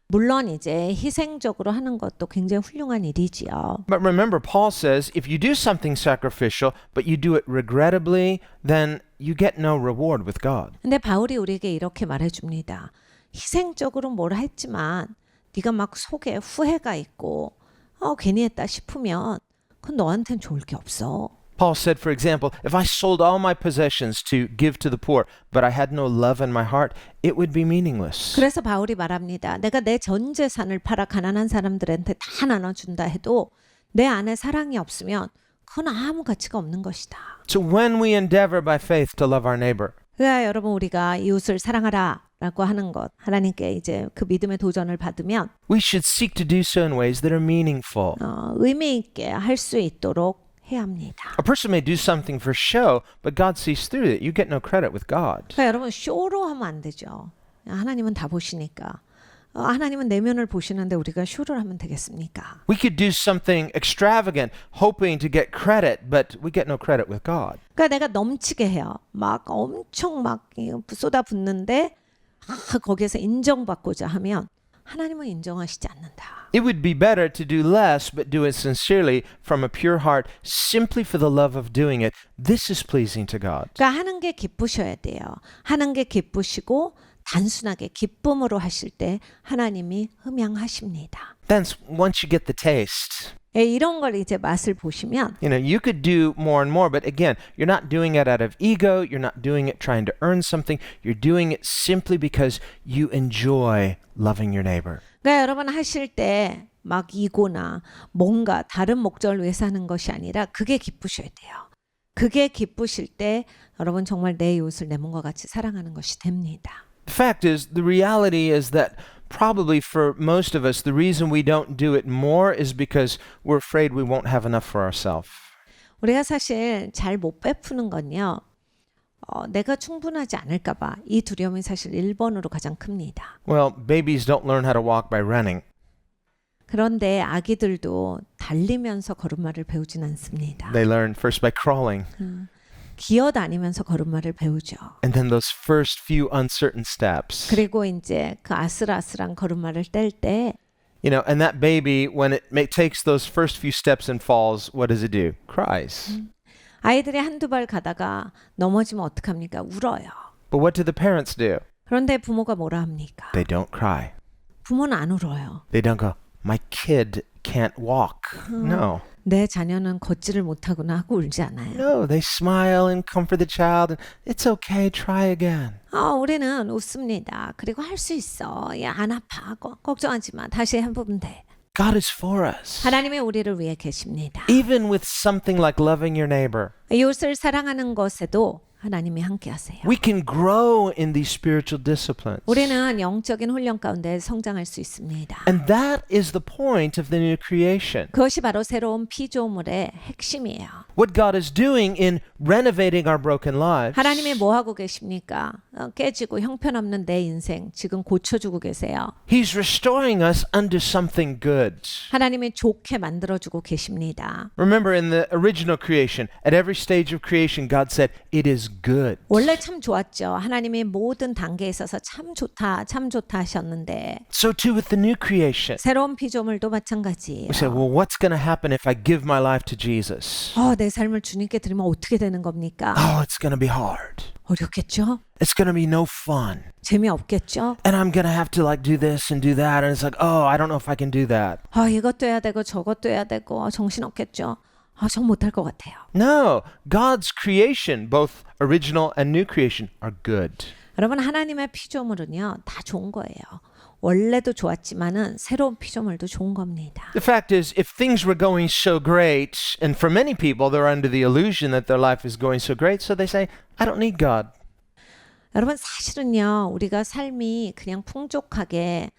물론 이제 희생적으로 하는 것도 굉장히 훌륭한 일이지요. But remember, Paul says, if you do something sacrificial, but you do it regrettably, then you get no reward with God. 근데 바울이 우리에게 이렇게 말해줍니다. 희생적으로 뭘 했지만 네가 막 속에 후회가 있고 괜히 했다 싶으면 그건 너한텐 좋을 게 없어. Paul said, for example, if I sold all my possessions to give to the poor, but I had no love in my heart, it would be meaningless. 그래서 바울이 말합니다. 내가 내 전 재산을 팔아 가난한 사람들한테 다 나눠준다 해도 내 안에 사랑이 없으면 그건 아무 가치가 없는 것이다. So when we endeavor by faith to love our neighbor, 그러니까 여러분 우리가 이웃을 사랑하라 라고 하는 것 하나님께 이제 그 믿음의 도전을 받으면 we should seek to do so in ways that are meaningful. 의미 있게 할 수 있도록 해야 합니다. A person may do something for show, but God sees through it. You get no credit with God. 그러니까 여러분 쇼로 하면 안 되죠. 하나님은 다 보시니까. 하나님은 내면을 보시는데 우리가 쇼를 하면 되겠습니까? We could do something extravagant, hoping to get credit, but we get no credit with God. 그러니까 내가 넘치게 해요. 막 엄청 막 쏟아붓는데 거기에서 인정받고자 하면 하나님은 인정하시지 않는다. It would be better to do less, but do it sincerely from a pure heart, simply for the love of doing it. This is pleasing to God. 그러니까 하는 게 기쁘셔야 돼요. 하는 게 기쁘시고 단순하게 기쁨으로 하실 때 하나님이 흠양하십니다. Then once you get the taste, 이런 걸 이제 맛을 보시면 you could do more and more, but again, you're not doing it out of ego, you're not doing it trying to earn something, you're doing it simply because you enjoy loving your neighbor. 그러니까 여러분 하실 때 막 이고나 뭔가 다른 목적을 위해서 하는 것이 아니라 그게 기쁘셔야 돼요. 그게 기쁘실 때 여러분 정말 내 이웃을 내 몸과 같이 사랑하는 것이 됩니다. The fact is, the reality is that probably for most of us, the reason we don't do it more is because we're afraid we won't have enough for ourselves. 우리가 사실 잘 못 베푸는 건요. 내가 충분하지 않을까 봐. 이 두려움이 사실 1번으로 가장 큽니다. Well, babies don't learn how to walk by running. 그런데 아기들도 달리면서 걸음마를 배우진 않습니다. They learn first by crawling, 기어다니면서 걸음마를 배우죠. and then those first few uncertain steps. 그리고 이제 그 아슬아슬한 걸음마를 뗄 때 You know, and that baby, when it takes those first few steps and falls, what does it do? Cries. 아이들이 한두 발 가다가 넘어지면 어떡합니까? 울어요. But what do the parents do? 그런데 부모가 뭐라 합니까? They don't cry. 부모는 안 울어요. They don't go, my kid can't walk. No. 내 자녀는 걷지를 못하구나 하고 울지 않아요. No, they smile and comfort the child. And it's okay, try again. 우리는 웃습니다. 그리고 할 수 있어. 야, 안 아파. 걱정하지 마. 다시 해보면 돼. God is for us. 하나님이 우리를 위해 계십니다. Even with something like loving your neighbor, 이웃을 사랑하는 것에도 하나님이 함께 하세요. we can grow in these spiritual disciplines. 우리는 영적인 훈련 가운데 성장할 수 있습니다. And that is the point of the new creation. 그것이 바로 새로운 피조물의 핵심이에요. What God is doing in renovating our broken lives 하나님이 뭐 하고 계십니까? 깨지고 형편없는 내 인생 지금 고쳐주고 계세요. He's restoring us unto something good. 하나님이 좋게 만들어주고 계십니다. Remember in the original creation, at every stage of creation, God said, it is good. 원래 참 좋았죠. 하나님이 모든 단계에 있어서 참 좋다 하셨는데 So too with the new creation. 새로운 피조물도 마찬가지예요. We say, well, what's going to happen if I give my life to Jesus? 내 삶을 주님께 드리면 어떻게 되는 겁니까? Oh, it's going to be hard. 어렵겠죠? It's going to be no fun. 재미없겠죠? And I'm going to have to like do this and do that. And it's like, oh, I don't know if I can do that. 이것도 해야 되고 저것도 해야 되고 정신없겠죠? 전 못할 것 같아요. No, God's creation, both original and new creation, are good. 여러분 하나님의 피조물은요 다 좋은 거예요. 원래도 좋았지만은 새로운 피조물도 좋은 겁니다. The fact is, if things were going so great, and for many people, they're under the illusion that their life is going so great, so they say, I don't need God. 여러분 사실은요 우리가 삶이 그냥 풍족하게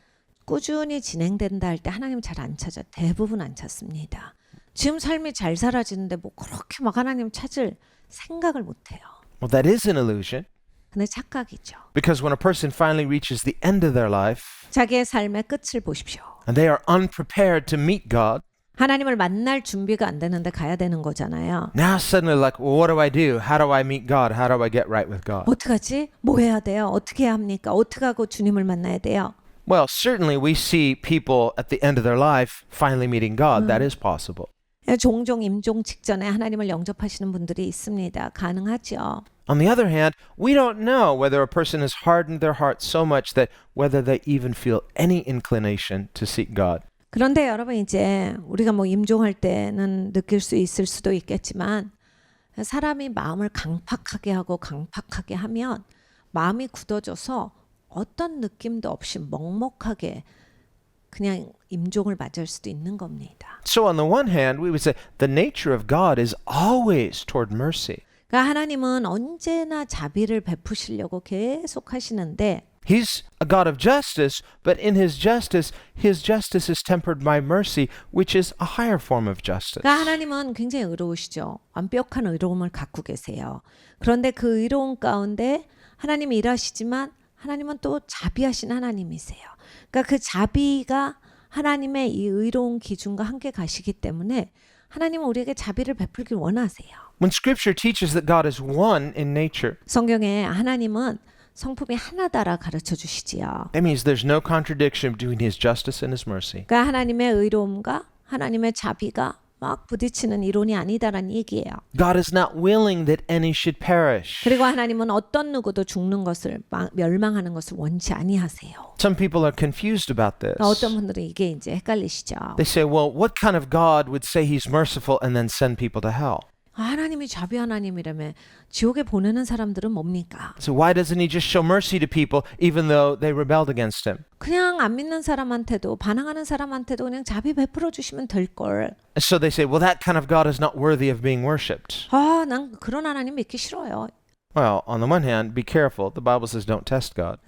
꾸준히 진행된다 할 때 하나님 잘 안 찾아. 대부분 안 찾습니다. 지금 삶이 잘 살아지는데 뭐 그렇게 막 하나님 찾을 생각을 못 해요. Well, that is an illusion. 근데 착각이죠. Because when a person finally reaches the end of their life, 자기의 삶의 끝을 보십시오. and they are unprepared to meet God, 하나님을 만날 준비가 안 되는데 가야 되는 거잖아요. now suddenly like, well, what do I do? How do I meet God? How do I get right with God? 어떡하지? 뭐 해야 돼요? 어떻게 해야 합니까? 어떻게 하고 주님을 만나야 돼요? Well, certainly we see people at the end of their life finally meeting God. That is possible. 종종 임종 직전에 하나님을 영접하시는 분들이 있습니다. 가능하죠. On the other hand, we don't know whether a person has hardened their heart so much that whether they even feel any inclination to seek God. 그런데 여러분 이제 우리가 뭐 임종할 때는 느낄 수 있을 수도 있겠지만 사람이 마음을 강팍하게 하고 강팍하게 하면 마음이 굳어져서 어떤 느낌도 없이 먹먹하게 그냥 임종을 맞을 수도 있는 겁니다. So on the one hand, we would say the nature of God is always toward mercy. 그러니까 하나님은 언제나 자비를 베푸시려고 계속 하시는데 He's a God of justice, but in his justice is tempered by mercy, which is a higher form of justice. 그러니까 하나님은 굉장히 의로우시죠. 완벽한 의로움을 갖고 계세요. 그런데 그 의로움 가운데 하나님이 일하시지만 하나님은 또 자비하신 하나님이세요. 그러니까 그 자비가 하나님의 이 의로운 기준과 함께 가시기 때문에 하나님은 우리에게 자비를 베풀길 원하세요. When Scripture teaches that God is one in nature, 성경에 하나님은 성품이 하나다라 가르쳐 주시지요. that means there's no contradiction between his justice and his mercy. 그러니까 하나님의 의로움과 하나님의 자비가 막 부딪히는 이론이 아니다라는 얘기예요. God is not willing that any should perish. 그리고 하나님은 어떤 누구도 죽는 것을 멸망하는 것을 원치 아니하세요. Some people are confused about this. 어떤 분들은 이게 이제 헷갈리시죠. They say, well, what kind of God would say he's merciful and then send people to hell? 하나님이 자비 하나님이라며 지옥에 보내는 사람들은 뭡니까? So why doesn't he just show mercy to people even though they rebelled against him? 그냥 안 믿는 사람한테도 반항하는 사람한테도 그냥 자비 베풀어 주시면 될 걸. And so they say, well, that kind of God is not worthy of being worshipped. 난 그런 하나님 믿기 싫어요. Well, on the one hand, be careful. The Bible says don't test God.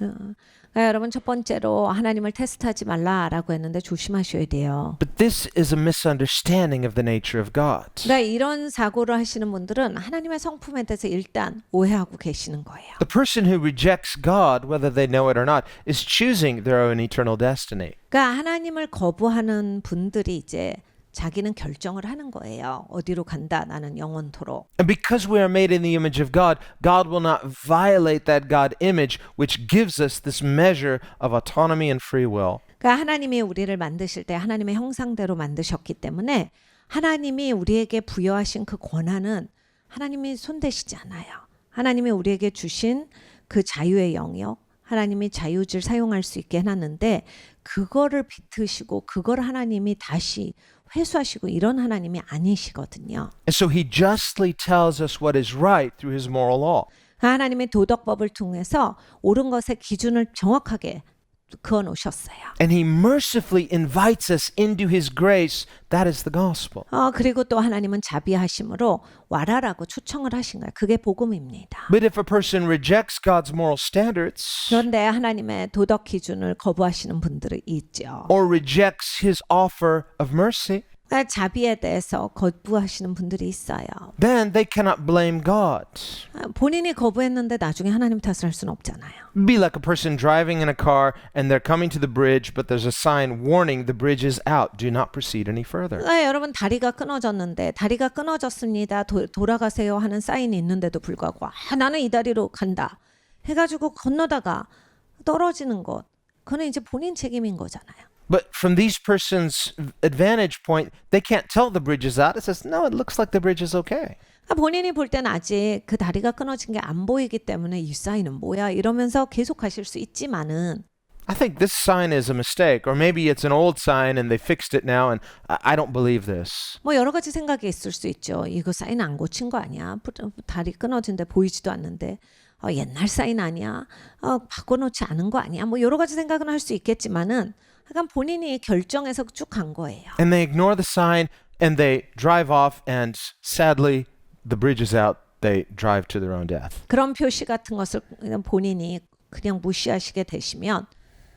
여러분 첫 번째로 하나님을 테스트하지 말라라고 했는데 조심하셔야 돼요. But this is a misunderstanding of the nature of God. 그러니까 이런 사고를 하시는 분들은 하나님의 성품에 대해서 일단 오해하고 계시는 거예요. The person who rejects God, whether they know it or not, is choosing their own eternal destiny. 그러니까 하나님을 거부하는 분들이 이제 자기는 결정을 하는 거예요. 어디로 간다. 나는 영원토록. And because we are made in the image of God, God will not violate that God image, which gives us this measure of autonomy and free will. 그러니까 하나님이 우리를 만드실 때 하나님의 형상대로 만드셨기 때문에 하나님이 우리에게 부여하신 그 권한은 하나님이 손대시지 않아요. 하나님이 우리에게 주신 그 자유의 영역, 하나님이 자유를 사용할 수 있게 해놨는데 그거를 비트시고 그걸 하나님이 다시 회수하시고 이런 하나님이 아니시거든요. And so he justly tells us what is right through his moral law. 하나님의 도덕법을 통해서 옳은 것의 기준을 정확하게 그어 놓으셨어요. And he mercifully invites us into his grace. That is the gospel. 그리고 또 하나님은 자비하심으로 와라라고 초청을 하신 거예요. 그게 복음입니다. But if a person rejects God's moral standards 그런데 하나님의 도덕 기준을 거부하시는 분들이 있죠. or rejects his offer of mercy, 그러니까 자비에 대해서 거부하시는 분들이 있어요. then they cannot blame God. 본인이 거부했는데 나중에 하나님 탓을 할 수는 없잖아요. Be like a person driving in a car and they're coming to the bridge, but there's a sign warning the bridge is out. Do not proceed any further. 여러분 다리가 끊어졌는데 다리가 끊어졌습니다. 돌아가세요 하는 사인이 있는데도 불구하고 나는 이 다리로 간다 해가지고 건너다가 떨어지는 것 그건 이제 본인 책임인 거잖아요. But from these persons' advantage point, they can't tell the bridge is out. It says, no, it looks like the bridge is okay. 본인이 볼 때는 아직 그 다리가 끊어진 게 안 보이기 때문에 이 사인은 뭐야 이러면서 계속 가실 수 있지만은 I think this sign is a mistake, or maybe it's an old sign and they fixed it now, and I don't believe this. 뭐 여러 가지 생각이 있을 수 있죠. 이거 사인 안 고친 거 아니야? 다리 끊어진데 보이지도 않는데 옛날 사인 아니야? 바꿔놓지 않은 거 아니야? 뭐 여러 가지 생각은 할 수 있겠지만은 약간 본인이 결정해서 쭉 간 거예요. And they ignore the sign and they drive off, and sadly, the bridge is out. They drive to their own death. 그런 표시 같은 것을 그냥 본인이 그냥 무시하시게 되시면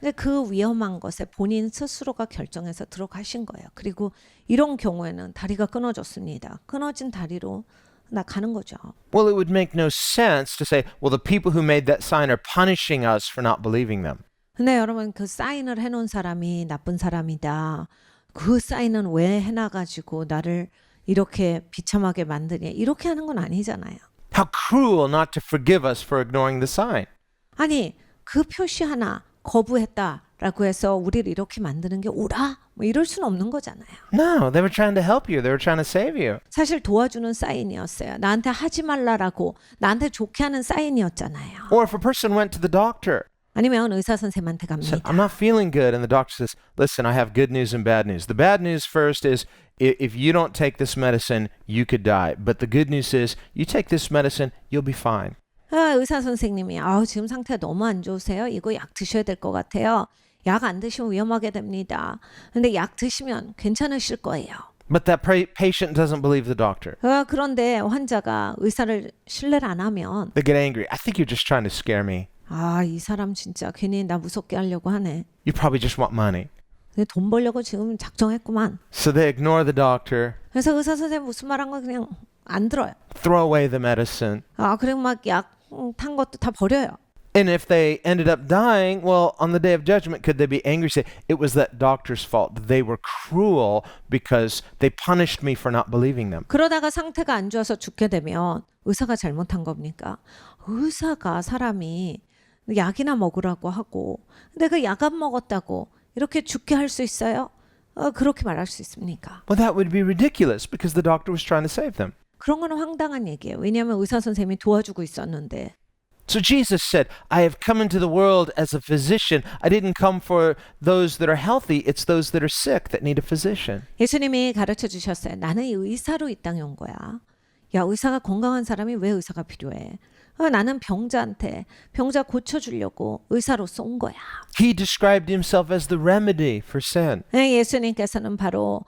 근데 그 위험한 것에 본인 스스로가 결정해서 들어가신 거예요. 그리고 이런 경우에는 다리가 끊어졌습니다. 끊어진 다리로 나 가는 거죠. Well, it would make no sense to say, well, the people who made that sign are punishing us for not believing them. 근데 여러분 그 사인을 해놓은 사람이 나쁜 사람이다. 그 사인은 왜 해놔가지고 나를 이렇게 비참하게 만드냐. 이렇게 하는 건 아니잖아요. How cruel not to forgive us for ignoring the sign. 아니 그 표시 하나 거부했다라고 해서 우리를 이렇게 만드는 게 옳아? 뭐 이럴 수는 없는 거잖아요. No, they were trying to help you. They were trying to save you. 사실 도와주는 사인이었어요. 나한테 하지 말라라고 나한테 좋게 하는 사인이었잖아요. Or if a person went to the doctor, 아니면 의사 선생님한테 said, 갑니다. I'm not feeling good, and the doctor says, listen, I have good news and bad news. The bad news first is if you don't take this medicine, you could die. But the good news is you take this medicine, you'll be fine. 의사 선생님이 지금 상태가 너무 안 좋으세요? 이거 약 드셔야 될 것 같아요. 약 안 드시면 위험하게 됩니다. 근데 약 드시면 괜찮으실 거예요. But that patient doesn't believe the doctor. 그런데 환자가 의사를 신뢰를 안 하면 They get angry. I think you're just trying to scare me. 이 사람 진짜 괜히 나 무섭게 하려고 하네. You probably just want money. 근데 돈 벌려고 지금 작정했구만. So they ignore the doctor, 그래서 의사 선생님 무슨 말한 거 그냥 안 들어요. throw away the medicine. 그리고 막 약 탄 것도 다 버려요. And if they ended up dying, well, on the day of judgment, could they be angry? Say, it was that doctor's fault. They were cruel because they punished me for not believing them. 그러다가 상태가 안 좋아서 죽게 되면 의사가 잘못한 겁니까? 의사가 사람이 약이나 먹으라고 하고 근데 그 약 안 먹었다고 이렇게 죽게 할 수 있어요? 그렇게 말할 수 있습니까? Well, that would be ridiculous because the doctor was trying to save them. 그런 거는 황당한 얘기예요. 왜냐하면 의사 선생님이 도와주고 있었는데. So Jesus said, I have come into the world as a physician. I didn't come for those that are healthy. It's those that are sick that need a physician. 예수님이 가르쳐 주셨어요. 나는 의사로 이 땅에 온 거야. 야, 의사가 건강한 사람이 왜 의사가 필요해? 나는 병자 고쳐주려고 의사로서 온 거야. He described himself as the remedy for sin. 예수님께서는 바로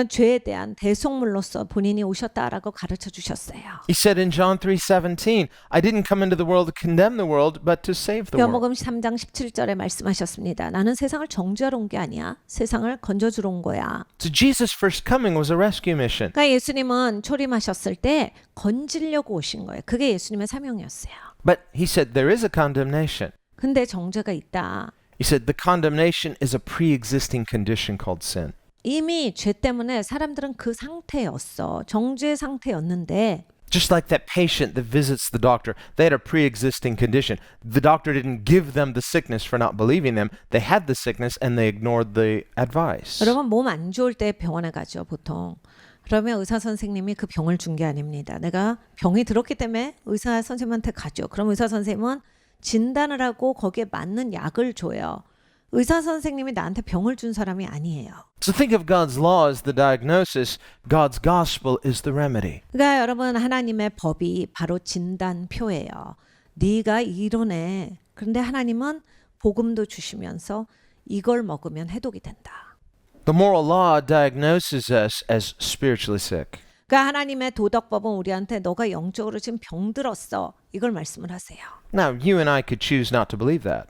죄에 대한 대속물로서 본인이 오셨다라고 가르쳐 주셨어요. He said in John 3:17, I didn't come into the world to condemn the world, but to save the world. 요한복음 3장 17절에 말씀하셨습니다. 나는 세상을 정죄하러 온 게 아니야. 세상을 건져주러 온 거야. So Jesus' first coming was a rescue mission. 그러니까 예수님은 초림하셨을 때 건지려고 오신 거예요. 그게 예수님의 사명이었어요. But he said there is a condemnation. 근데 정죄가 있다. He said the condemnation is a pre-existing condition called sin. 이미 죄 때문에 사람들은 그 상태였어. 정죄 상태였는데 Just like that patient that visits the doctor, they had a pre-existing condition. The doctor didn't give them the sickness for not believing them. They had the sickness and they ignored the advice. 여러분 몸 안 좋을 때 병원에 가죠 보통. 그러면 의사 선생님이 그 병을 준 게 아닙니다. 내가 병이 들었기 때문에 의사 선생님한테 가죠. 그럼 의사 선생님은 진단을 하고 거기에 맞는 약을 줘요. 의사 선생님이 나한테 병을 준 사람이 아니에요. So think of God's law as the diagnosis. God's gospel is the remedy. 그러니까 여러분 하나님의 법이 바로 진단표예요. 네가 이러네. 그런데 하나님은 복음도 주시면서 이걸 먹으면 해독이 된다. The moral law diagnoses us as spiritually sick. 그러니까 하나님의 도덕법은 우리한테 너가 영적으로 지금 병들었어. 이걸 말씀을 하세요. Now, you and I could choose not to believe that.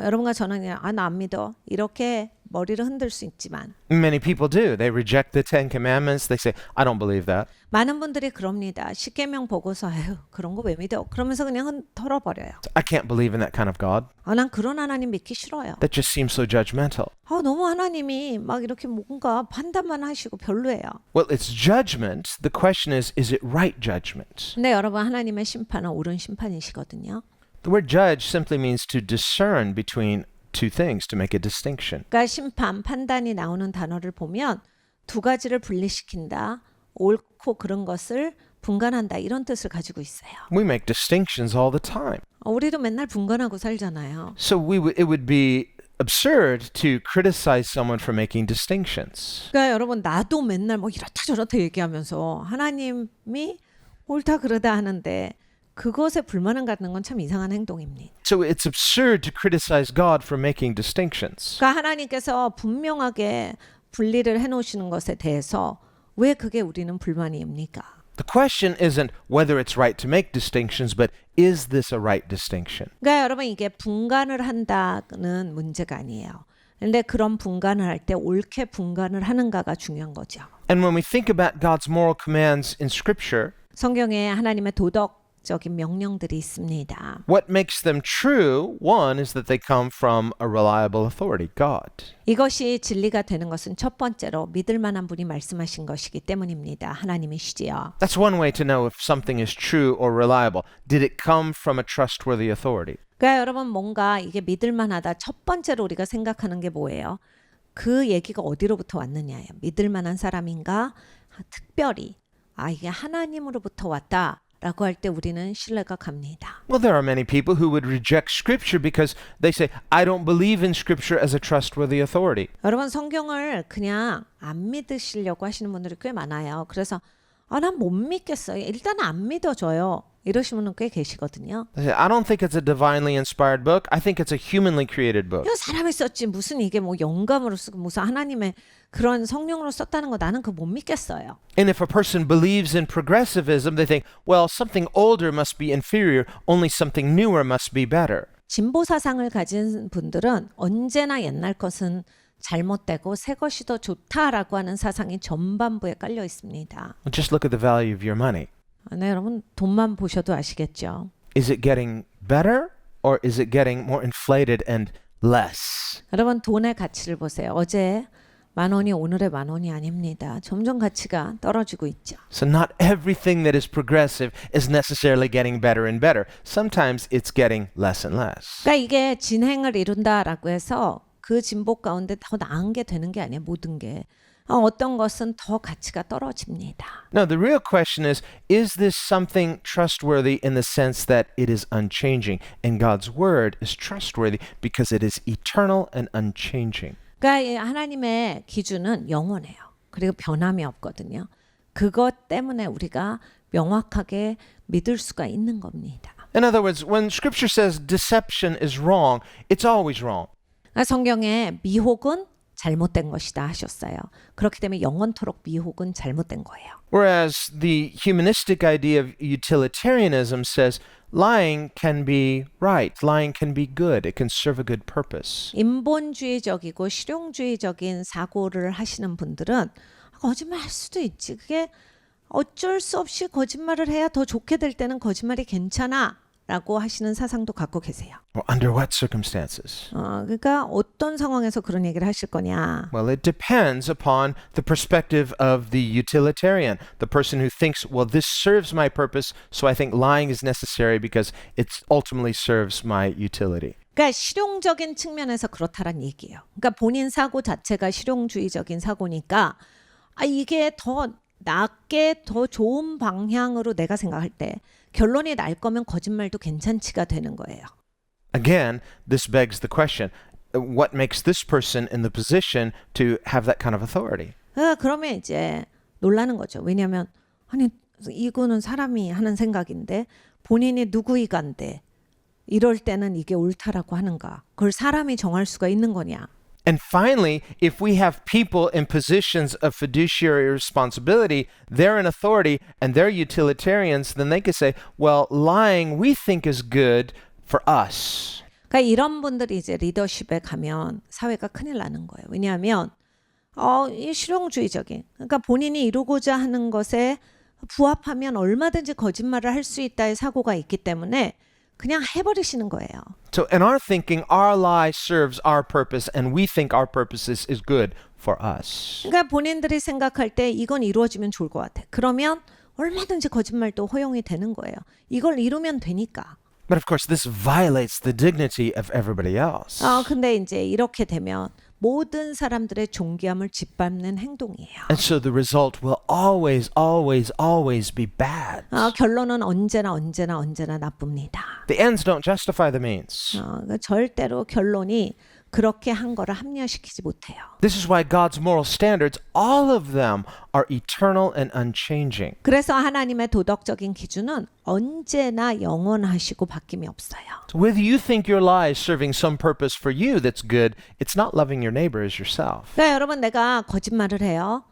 여러분과 저는 그냥 나 안 믿어. 이렇게 머리를 흔들 수 있지만 Many people do. They reject the Ten Commandments. They say, I don't believe that. 많은 분들이 그럽니다. 십계명 보고서 아유 그런 거 왜 믿어? 그러면서 그냥 털어버려요. I can't believe in that kind of God. 난 그런 하나님 믿기 싫어요. That just seems so judgmental. 너무 하나님이 막 이렇게 뭔가 판단만 하시고 별로예요. Well, it's judgment. The question is it right judgment? 근데 여러분 하나님의 심판은 옳은 심판이시거든요. The word judge simply means to discern between two things, to make a distinction. 그러니까 심판, 판단이 나오는 단어를 보면 두 가지를 분리시킨다. 옳고 그런 것을 분간한다. 이런 뜻을 가지고 있어요. We make distinctions all the time. 우리도 맨날 분간하고 살잖아요. So it would be absurd to criticize someone for making distinctions. 그러니까 여러분 나도 맨날 뭐 이렇다 저렇다 얘기하면서 하나님이 옳다 그러다 하는데 그것에 불만을 갖는 건 참 이상한 행동입니다. So it's absurd to criticize God for making distinctions. 그러니까 하나님께서 분명하게 분리를 해놓으시는 것에 대해서 왜 그게 우리는 불만입니까? The question isn't whether it's right to make distinctions, but is this a right distinction? 그러니까 여러분 이게 분간을 한다는 문제가 아니에요. 근데 그런 분간을 할 때 옳게 분간을 하는가가 중요한 거죠. And when we think about God's moral commands in Scripture, 성경에 하나님의 도덕적인 명령들이 있습니다. what makes them true, one, is that they come from a reliable authority, God. 이것이 진리가 되는 것은 첫 번째로 믿을 만한 분이 말씀하신 것이기 때문입니다. 하나님이시지요. That's one way to know if something is true or reliable. Did it come from a trustworthy authority? 그러니까 여러분 뭔가 이게 믿을 만하다. 첫 번째로 우리가 생각하는 게 뭐예요? 그 얘기가 어디로부터 왔느냐예요. 믿을 만한 사람인가? 특별히 이게 하나님으로부터 왔다. 라고 할 때 우리는 신뢰가 갑니다. Well, there are many people who would reject Scripture because they say, I don't believe in Scripture as a trustworthy authority. 여러분 성경을 그냥 안 믿으시려고 하시는 분들이 꽤 많아요. 그래서 난 못 믿겠어요. 일단 안 믿어줘요. 이러시는 분은 꽤 계시거든요. They say, I don't think it's a divinely inspired book. I think it's a humanly created book. 이거 사람이 썼지 무슨 이게 뭐 영감으로 쓰고 무슨 하나님의 그런 성령으로 썼다는 거 나는 그거 못 믿겠어요. And if a person believes in progressivism, they think, well, something older must be inferior, only something newer must be better. 진보 사상을 가진 분들은 언제나 옛날 것은 잘못되고 새 것이 더 좋다라고 하는 사상이 전반부에 깔려 있습니다. Just look at the value of your money. 네, 여러분 돈만 보셔도 아시겠죠. Is it getting better or is it getting more inflated and less? 여러분 돈의 가치를 보세요. 어제 10,000원이 오늘의 10,000원이 아닙니다. 점점 가치가 떨어지고 있죠. So not everything that is progressive is necessarily getting better and better. Sometimes it's getting less and less. 그러니까 이게 진행을 이룬다라고 해서 그 진보 가운데 더 나은 게 되는 게 아니에요. 모든 게. 어떤 것은 더 가치가 떨어집니다. No, the real question is this something trustworthy in the sense that it is unchanging? And God's word is trustworthy because it is eternal and unchanging. 그러니까 하나님의 기준은 영원해요. 그리고 변함이 없거든요. 그것 때문에 우리가 명확하게 믿을 수가 있는 겁니다. In other words, when Scripture says deception is wrong, it's always wrong. 성경에 미혹은 잘못된 것이다 하셨어요. 그렇기 때문에 영원토록 미혹은 잘못된 거예요. Whereas the humanistic idea of utilitarianism says lying can be right, lying can be good, it can serve a good purpose. 인본주의적이고 실용주의적인 사고를 하시는 분들은 거짓말 할 수도 있지. 그게 어쩔 수 없이 거짓말을 해야 더 좋게 될 때는 거짓말이 괜찮아 라고 하시는 사상도 갖고 계세요. Well, under what circumstances? 그러니까 어떤 상황에서 그런 얘기를 하실 거냐. Well, it depends upon the perspective of the utilitarian, the person who thinks, well, this serves my purpose, so I think lying is necessary because it ultimately serves my utility. 그러니까 실용적인 측면에서 그렇다란 얘기예요. 그러니까 본인 사고 자체가 실용주의적인 사고니까 이게 더 낫게 더 좋은 방향으로 내가 생각할 때 결론이 날 거면 거짓말도 괜찮지가 되는 거예요. Again, this begs the question, what makes this person in the position to have that kind of authority? 그러면 이제 놀라는 거죠. 왜냐하면 아니 이거는 사람이 하는 생각인데 본인이 누구이간데 이럴 때는 이게 옳다라고 하는가? 그걸 사람이 정할 수가 있는 거냐? And finally, if we have people in positions of fiduciary responsibility, they're in authority and they're utilitarians, then they could say, well, lying we think is good for us. 그러니까 이런 분들이 이제 리더십에 가면 사회가 큰일 나는 거예요. 왜냐하면 이 실용주의적인, 그러니까 본인이 이루고자 하는 것에 부합하면 얼마든지 거짓말을 할 수 있다의 사고가 있기 때문에 그냥 해버리시는 거예요. So in our thinking, our lie serves our purpose and we think our purpose is good for us. 그러니까 본인들이 생각할 때 이건 이루어지면 좋을 것 같아. 그러면 얼마든지 거짓말도 허용이 되는 거예요. 이걸 이루면 되니까. But of course, this violates the dignity of everybody else. 근데 이제 이렇게 되면 모든 사람들의 존귀함을 짓밟는 행동이에요. And so the result will always, always, always be bad. 결론은 언제나 나쁩니다. The ends don't justify the means. 그러니까 절대로 결론이 그렇게 한 거를 합리화시키지 못해요. This is why God's moral standards, all of them, are eternal and unchanging. 그래서 하나님의 도덕적인 기준은 언제나 영원하시고 바뀜이 없어요. So whether you think your lie is serving some purpose for you that's good, it's not loving your neighbor as yourself. 그러니까 여러분 내가 거짓말을 해요.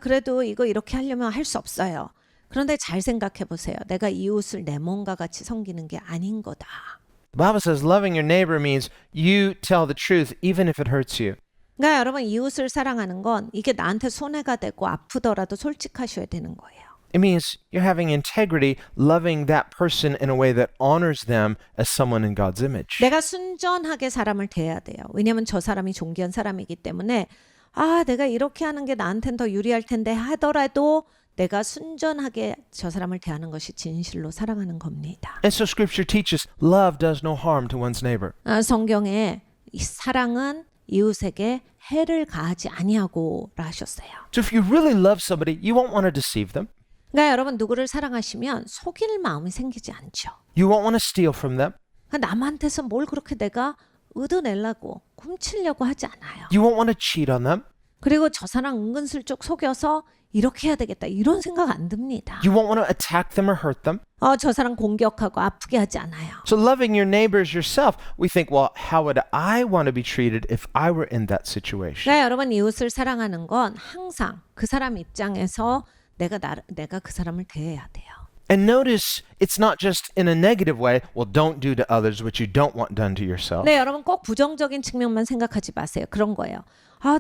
그래도 이거 이렇게 하려면 할 수 없어요. 그런데 잘 생각해 보세요. 내가 이웃을 내 몸과 같이 섬기는 게 아닌 거다. The Bible says loving your neighbor means you tell the truth even if it hurts you. 그러니까 여러분 이웃을 사랑하는 건 이게 나한테 손해가 되고 아프더라도 솔직하셔야 되는 거예요. It means you're having integrity, loving that person in a way that honors them as someone in God's image. 내가 순전하게 사람을 대해야 돼요. 왜냐하면 저 사람이 존귀한 사람이기 때문에 내가 이렇게 하는 게 나한테는 더 유리할 텐데 하더라도 내가 순전하게 저 사람을 대하는 것이 진실로 사랑하는 겁니다. And so Scripture teaches love does no harm to one's neighbor. 성경에 이 사랑은 이웃에게 해를 가하지 아니하고라 하셨어요. So if you really love somebody, you won't want to deceive them. 그러니까 여러분 누구를 사랑하시면 속일 마음이 생기지 않죠. You won't want to steal from them. 그러니까 남한테서 뭘 그렇게 내가 얻어내려고 훔치려고 하지 않아요. You won't want to cheat on them. 그리고 저 사람 은근슬쩍 속여서 이렇게 해야 되겠다 이런 생각 안 듭니다. You won't want to attack them or hurt them. 저 사람 공격하고 아프게 하지 않아요. So loving your neighbors yourself, we think, well, how would I want to be treated if I were in that situation? 그러니까 여러분 이웃을 사랑하는 건 항상 그 사람 입장에서 내가 그 사람을 대해야 돼요. And notice it's not just in a negative way, well, don't do to others what you don't want done to yourself. 네, 여러분 꼭 부정적인 측면만 생각하지 마세요. 그런 거예요.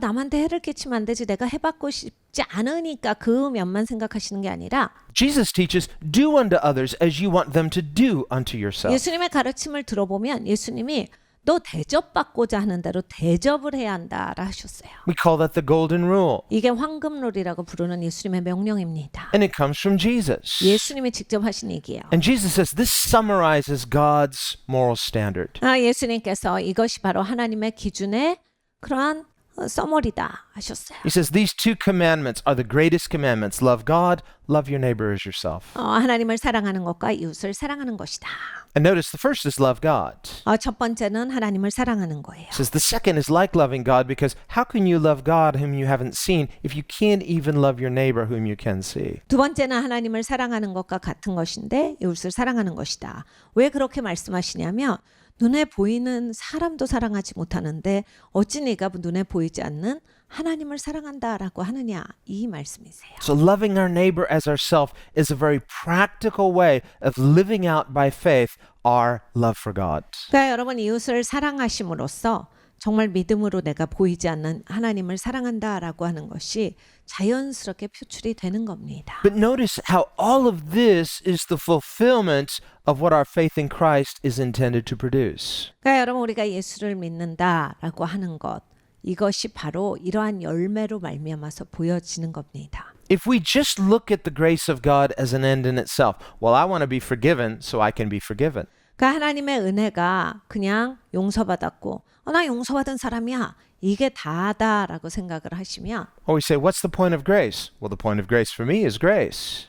남한테 해를 끼치면 안 되지. 내가 해받고 싶지 않으니까 그 면만 생각하시는 게 아니라 Jesus teaches, do unto others as you want them to do unto yourself. 예수님의 가르침을 들어보면 예수님이 너 대접받고자 하는 대로 대접을 해야 한다라 하셨어요. We call that the golden rule. 이게 황금룰이라고 부르는 예수님의 명령입니다. And it comes from Jesus. 예수님이 직접 하신 얘기예요. And Jesus says this summarizes God's moral standard. 예수님께서 이것이 바로 하나님의 기준의 그러한 써머리다 하셨어요. He says these two commandments are the greatest commandments. Love God, love your neighbor as yourself. 하나님을 사랑하는 것과 이웃을 사랑하는 것이다. And notice the first is love God. 첫 번째는 하나님을 사랑하는 거예요. It says the second is like loving God because how can you love God whom you haven't seen if you can't even love your neighbor whom you can see? 두 번째는 하나님을 사랑하는 것과 같은 것인데 이웃을 사랑하는 것이다. 왜 그렇게 말씀하시냐면 눈에 보이는 사람도 사랑하지 못하는데 어찌 네가 눈에 보이지 않는 하나님을 사랑한다라고 하느냐 이 말씀이세요. So loving our neighbor as ourselves is a very practical way of living out by faith our love for God. 그러니까 여러분 이웃을 사랑하심으로써 정말 믿음으로 내가 보이지 않는 하나님을 사랑한다라고 하는 것이 자연스럽게 표출이 되는 겁니다. But notice how all of this is the fulfillment of what our faith in Christ is intended to produce. 그러니까 여러분 우리가 예수를 믿는다라고 하는 것 이것이 바로 이러한 열매로 말미암아서 보여지는 겁니다. If we just look at the grace of God as an end in itself, well, I want to be forgiven so I can be forgiven. 그러니까 하나님의 은혜가 그냥 용서받았고 나 용서받은 사람이야. 이게 다다라고 생각을 하시면 Or we say, what's the point of grace? Well, the point of grace for me is grace.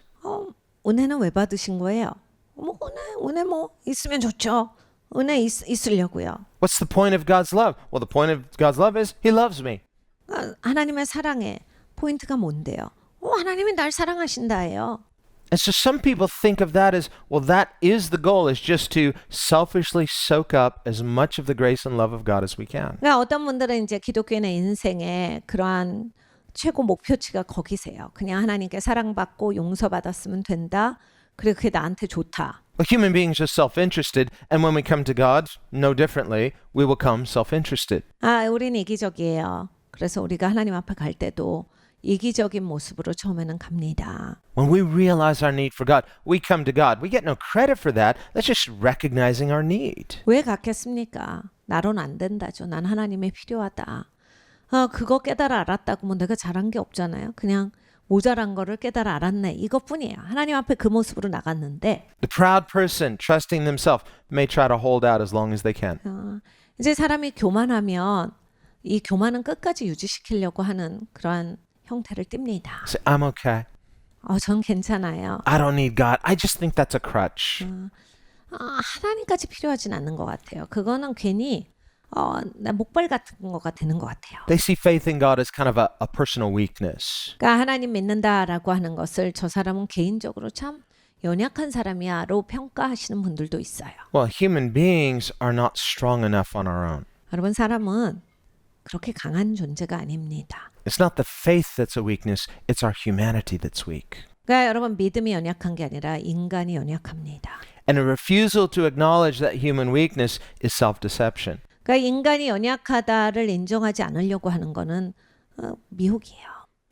은혜는 왜 받으신 거예요? 은혜 뭐 있으면 좋죠. 은혜 있으려고요. What's the point of God's love? Well, the point of God's love is He loves me. 하나님의 사랑의 포인트가 뭔데요? 하나님이 날 사랑하신다예요. And so some people think of that as, well, that is the goal, is just to selfishly soak up as much of the grace and love of God as we can. 그러니까 어떤 분들은 이제 기독교인의 인생의 그러한 최고 목표치가 거기세요. 그냥 하나님께 사랑받고 용서받았으면 된다. 그리고 그게 나한테 좋다. Well, human beings are self-interested, and when we come to God, no differently, we will come self-interested. 우린 이기적이에요. 그래서 우리가 하나님 앞에 갈 때도 이기적인 모습으로 처음에는 갑니다. When we realize our need for God, we come to God. We get no credit for that. That's just recognizing our need. 왜 갔겠습니까? 나로는 안 된다죠. 난 하나님이 필요하다. 그거 깨달아 알았다고 뭐 내가 잘한 게 없잖아요. 그냥 모자란 거를 깨달아 알았네. 이것뿐이에요. 하나님 앞에 그 모습으로 나갔는데 The proud person, trusting themselves, may try to hold out as long as they can. 이제 사람이 교만하면 이 교만은 끝까지 유지시키려고 하는 그러한 형태를 띱니다. Say, I'm okay. 전 괜찮아요. I don't need God. I just think that's a crutch. 하나님까지 필요하진 않는 것 같아요. 그거는 괜히 나 목발 같은 거가 되는 것 같아요. They see faith in God as kind of a personal weakness. 그러니까 하나님 믿는다라고 하는 것을 저 사람은 개인적으로 참 연약한 사람이야로 평가하시는 분들도 있어요. Well, human beings are not strong enough on our own. 여러분 사람은 그렇게 강한 존재가 아닙니다. It's not the faith that's a weakness, it's our humanity that's weak. 그러니까 여러분 믿음이 연약한 게 아니라 인간이 연약합니다. And a refusal to acknowledge that human weakness is self-deception. 그러니까 인간이 연약하다를 인정하지 않으려고 하는 거는 미혹이에요.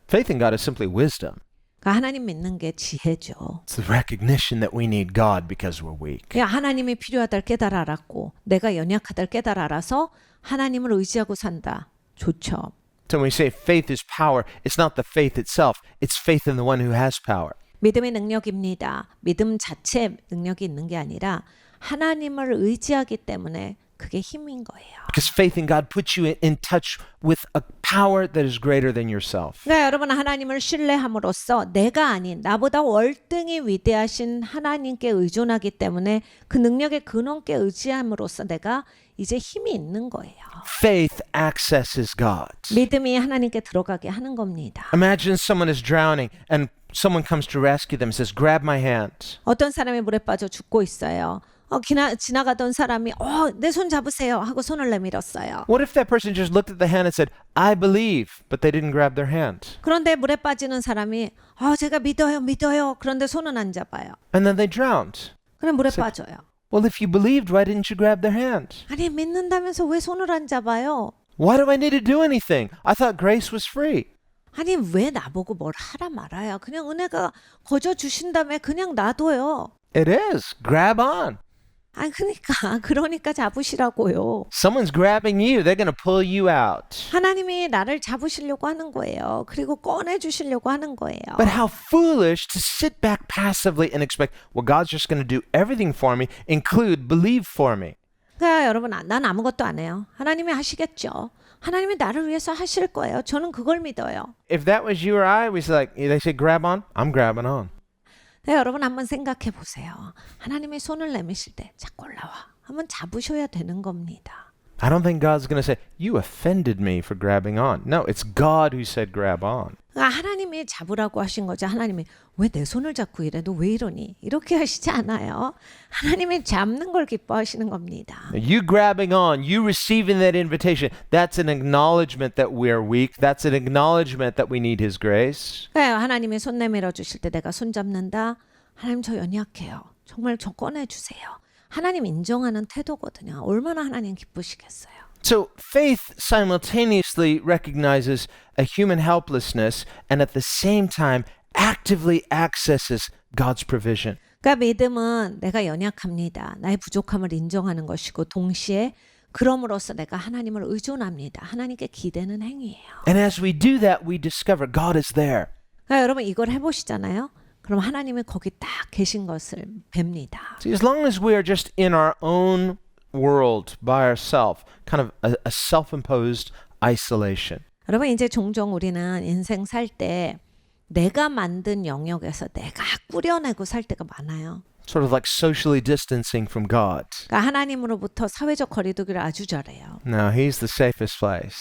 Faith in God is simply wisdom. 그러니까 하나님 믿는 게 지혜죠. It's the recognition that we need God because we're weak. 그냥 하나님이 필요하다를 깨달아 알았고 내가 연약하다를 깨달아 알아서 하나님을 의지하고 산다. 좋죠. So when we say faith is power, it's not the faith itself, it's faith in the one who has power. 믿음의 능력입니다. 믿음 자체 능력이 있는 게 아니라 하나님을 의지하기 때문에 그게 힘인 거예요. Because faith in God puts you in touch with a power that is greater than yourself. 그러니까 여러분 하나님을 신뢰함으로써 내가 아닌 나보다 월등히 위대하신 하나님께 의존하기 때문에 그 능력의 근원께 의지함으로써 내가 이제 힘이 있는 거예요. Faith accesses God. 믿음이 하나님께 들어가게 하는 겁니다. Imagine someone is drowning and someone comes to rescue them and says, grab my hand. 어떤 사람이 물에 빠져 죽고 있어요. 지나가던 사람이 내 손 잡으세요 하고 손을 내밀었어요. What if that person just looked at the hand and said, I believe, but they didn't grab their hand? 그런데 물에 빠지는 사람이 제가 믿어요. 그런데 손은 안 잡아요. And then they drowned. 그럼 물에 빠져요. Well, if you believed, why didn't you grab their hand? 아니 믿는다면서 왜 손을 안 잡아요? Why do I need to do anything? I thought grace was free. 아니 왜 나보고 뭘 하라 말아야 그냥 은혜가 거저 주신다며 그냥 놔둬요. It is. Grab on. 아니 그러니까 잡으시라고요. Someone's grabbing you. They're going to pull you out. 하나님이 나를 잡으시려고 하는 거예요. 그리고 꺼내 주시려고 하는 거예요. But how foolish to sit back passively and expect, well, God's just going to do everything for me, include believe for me. 그러니까 여러분 난 아무것도 안 해요. 하나님이 하시겠죠. 하나님이 나를 위해서 하실 거예요. 저는 그걸 믿어요. If that was you or I, we say, they say grab on. I'm grabbing on. 네, 여러분 한번 생각해 보세요. 하나님이 손을 내미실 때 자꾸 올라와. 한번 잡으셔야 되는 겁니다. I don't think God's going to say, you offended me for grabbing on. No, it's God who said grab on. 하나님이 잡으라고 하신 거죠. 하나님이 왜 내 손을 잡고 이래? 너 왜 이러니? 이렇게 하시지 않아요. 하나님이 잡는 걸 기뻐하시는 겁니다. You grabbing on, you receiving that invitation, that's an acknowledgement that we're weak. That's an acknowledgement that we need His grace. 하나님이 손 내밀어 주실 때 내가 손 잡는다. 하나님 저 연약해요. 정말 저 꺼내주세요. 하나님 인정하는 태도거든요. 얼마나 하나님 기쁘시겠어요. So faith simultaneously recognizes a human helplessness and at the same time actively accesses God's provision. 그러니까 믿음은 내가 연약합니다. 나의 부족함을 인정하는 것이고 동시에 그럼으로써 내가 하나님을 의존합니다. 하나님께 기대는 행위예요. And as we do that, we discover God is there. 그러니까 여러분 이걸 해보시잖아요. 그럼 하나님이 거기 딱 계신 것을 뵙니다. See, as long as we are just in our own world by ourselves, kind of a self-imposed isolation. 여러분 이제 종종 우리는 인생 살 때 내가 만든 영역에서 내가 꾸려내고 살 때가 많아요. Sort of like socially distancing from God. 그러니까 하나님으로부터 사회적 거리두기를 아주 잘해요. No, He's the safest place.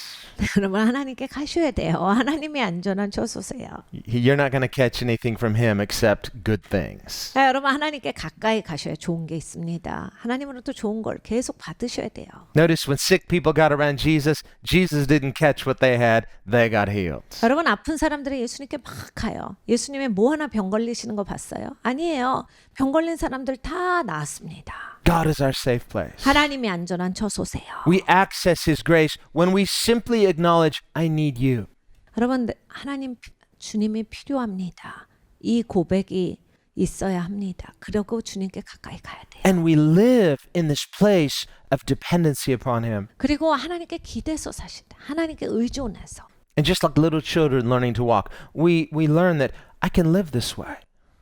여러분 하나님께 가셔야 돼요. 하나님이 안전한 처소세요. You're not going to catch anything from Him except good things. 여러분 하나님께 가까이 가셔야 좋은 게 있습니다. 하나님으로부터 좋은 걸 계속 받으셔야 돼요. Notice when sick people got around Jesus, Jesus didn't catch what they had, they got healed. 여러분 아픈 사람들이 예수님께 막 가요. 예수님이 뭐 하나 병 걸리시는 거 봤어요? 아니에요. 병 걸린 사람들 다 나았습니다. God is our safe place. 하나님이 안전한 처소세요. We access His grace when we simply acknowledge, I need you. 여러분 하나님 주님이 필요합니다. 이 고백이 있어야 합니다. 그리고 주님께 가까이 가야 돼요. And we live in this place of dependency upon Him. 그리고 하나님께 기대서 사신다. 하나님께 의존해서. And just like little children learning to walk, we learn that I can live this way.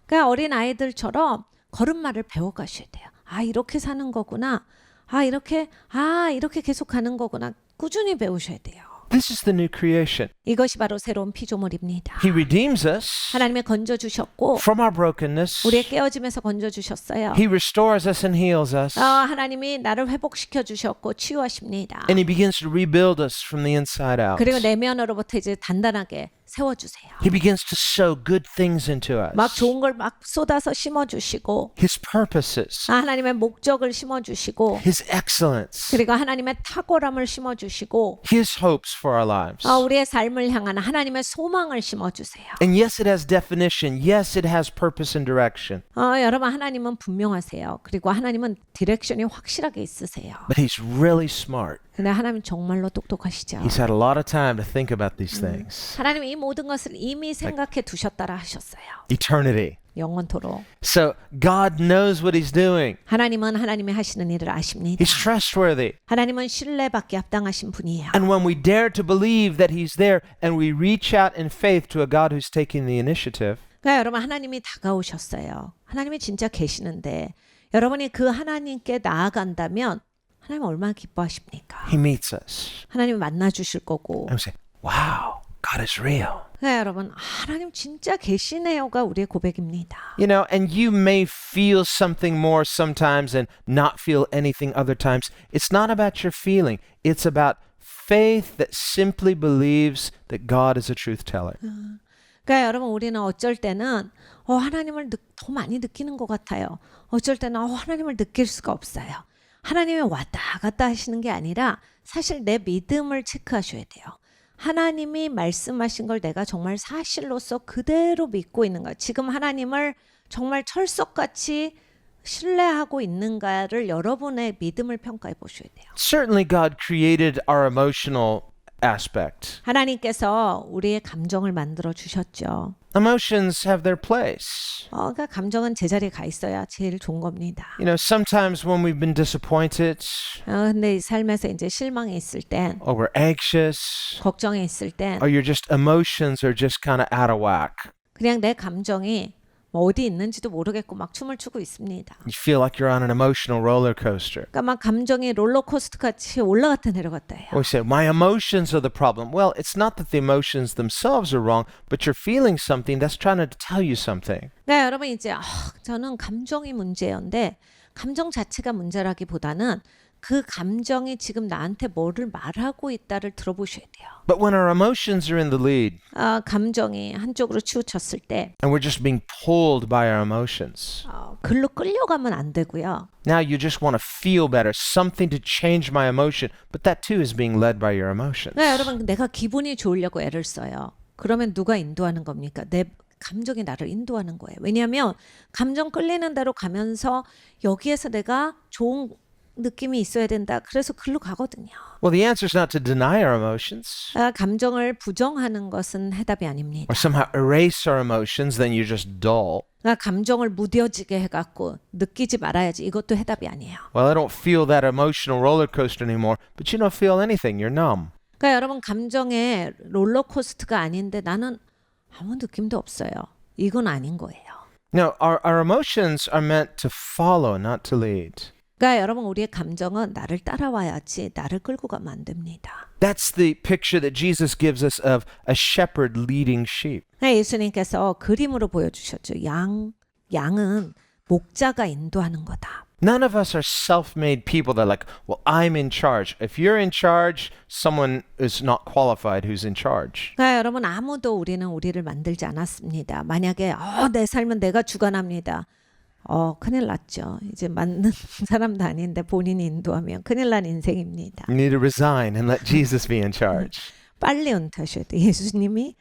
그러니까 어린 아이들처럼 걸음마를 배워가셔야 돼요. 아 이렇게 사는 거구나. 이렇게 계속 가는 거구나. 꾸준히 배우셔야 돼요. This is the new creation. 이것이 바로 새로운 피조물입니다. He redeems us 하나님이 건져주셨고 from our brokenness. 우리의 깨어짐에서 건져주셨어요. He restores us and heals us. 하나님이 나를 회복시켜 주셨고 치유하십니다. And He begins to rebuild us from the inside out. 그리고 내면으로부터 이제 단단하게 세워주세요. He begins to sow good things into us. 막 좋은 걸 막 쏟아서 심어주시고 His purposes, 하나님의 목적을 심어주시고 His excellence, 그리고 하나님의 탁월함을 심어주시고 His hopes for our lives. 우리의 삶을 향한 하나님의 소망을 심어주세요. And yes, it has definition. Yes, it has purpose and direction. 여러분 하나님은 분명하세요. 그리고 하나님은 디렉션이 확실하게 있으세요. But He's really smart. 근데 하나님 정말로 똑똑하시죠. He's had a lot of time to think about these things. 하나님 이 모든 것을 이미 생각해 두셨다라 하셨어요. Eternity. 영원토록. So God knows what He's doing. 하나님은 하나님이 하시는 일을 아십니다. He's trustworthy. 하나님은 신뢰받기 합당하신 분이에요. And when we dare to believe that He's there and we reach out in faith to a God who's taking the initiative, 그러니까 여러분 하나님이 다가오셨어요. 하나님이 진짜 계시는데 여러분이 그 하나님께 나아간다면 하나님 얼마나 기뻐하십니까? He meets us. 하나님이 만나 주실 거고. And we say, wow, God is real. 그러니까 여러분 하나님 진짜 계시네요가 우리의 고백입니다. You know, and you may feel something more sometimes and not feel anything other times. It's not about your feeling. It's about faith that simply believes that God is a truth teller. 그러니까 여러분 우리는 어쩔 때는 하나님을 더 많이 느끼는 것 같아요. 어쩔 때는 하나님을 느낄 수가 없어요. 하나님이 왔다 갔다 하시는 게 아니라 사실 내 믿음을 체크하셔야 돼요. 하나님이 말씀하신 걸 내가 정말 사실로서 그대로 믿고 있는가. 지금 하나님을 정말 철석같이 신뢰하고 있는가를 여러분의 믿음을 평가해 보셔야 돼요. Certainly God created our emotional aspect. 하나님께서 우리의 감정을 만들어 주셨죠. Emotions have their place. 그러니까 감정은 제자리에 가 있어야 제일 좋은 겁니다. You know, sometimes when we've been disappointed 근데 이 삶에서 이제 실망에 있을 땐, or we're anxious 걱정에 있을 땐, or your just emotions are just kind of out of whack. 그냥 내 감정이 뭐 어디 있는지도 모르겠고 막 춤을 추고 있습니다. You feel like you're on an emotional roller coaster. 그러니까 막 감정이 롤러코스터 같이 올라갔다 내려갔다 해요. Or we say, my emotions are the problem. Well, it's not that the emotions themselves are wrong, but you're feeling something that's trying to tell you something. 네, 여러분 이제 저는 감정이 문제였는데 감정 자체가 문제라기보다는 그 감정이 지금 나한테 뭐를 말하고 있다를 들어보셔야 돼요. But when our emotions are in the lead 감정이 한쪽으로 치우쳤을 때 and we're just being pulled by our emotions, 글로 끌려가면 안 되고요. now you just want to feel better, something to change my emotion, but that too is being led by your emotions. 네, 여러분 내가 기분이 좋으려고 애를 써요. 그러면 누가 인도하는 겁니까? 내 감정이 나를 인도하는 거예요. 왜냐하면 감정 끌리는 대로 가면서 여기에서 내가 좋은 느낌이 있어야 된다. 그래서 글로 가거든요. Well, the answer is not to deny our emotions 감정을 부정하는 것은 해답이 아닙니다. or somehow erase our emotions, then you're just dull. 감정을 무뎌지게 해갖고 느끼지 말아야지. 이것도 해답이 아니에요. Well, I don't feel that emotional roller coaster anymore, but you don't feel anything. You're numb. 그러니까 여러분 감정의 롤러코스터가 아닌데 나는 아무 느낌도 없어요. 이건 아닌 거예요. No, our emotions are meant to follow, not to lead. 그러니까 여러분 우리의 감정은 나를 따라와야지 나를 끌고 가면 안 됩니다. That's the picture that Jesus gives us of a shepherd leading sheep. 예수님께서 그림으로 보여주셨죠. 양은 목자가 인도하는 거다. None of us are self-made people that are like, well, I'm in charge. If you're in charge, someone is not qualified who's in charge. 그러니까 여러분 아무도 우리를 만들지 않았습니다. 만약에 내 삶은 내가 주관합니다. 큰일 났죠. 이제 맞는 사람도 아닌데 본인이 인도하면 큰일 난 인생입니다. You need to resign and let Jesus be in charge. 빨리 은퇴하셔야 돼요. 예수님이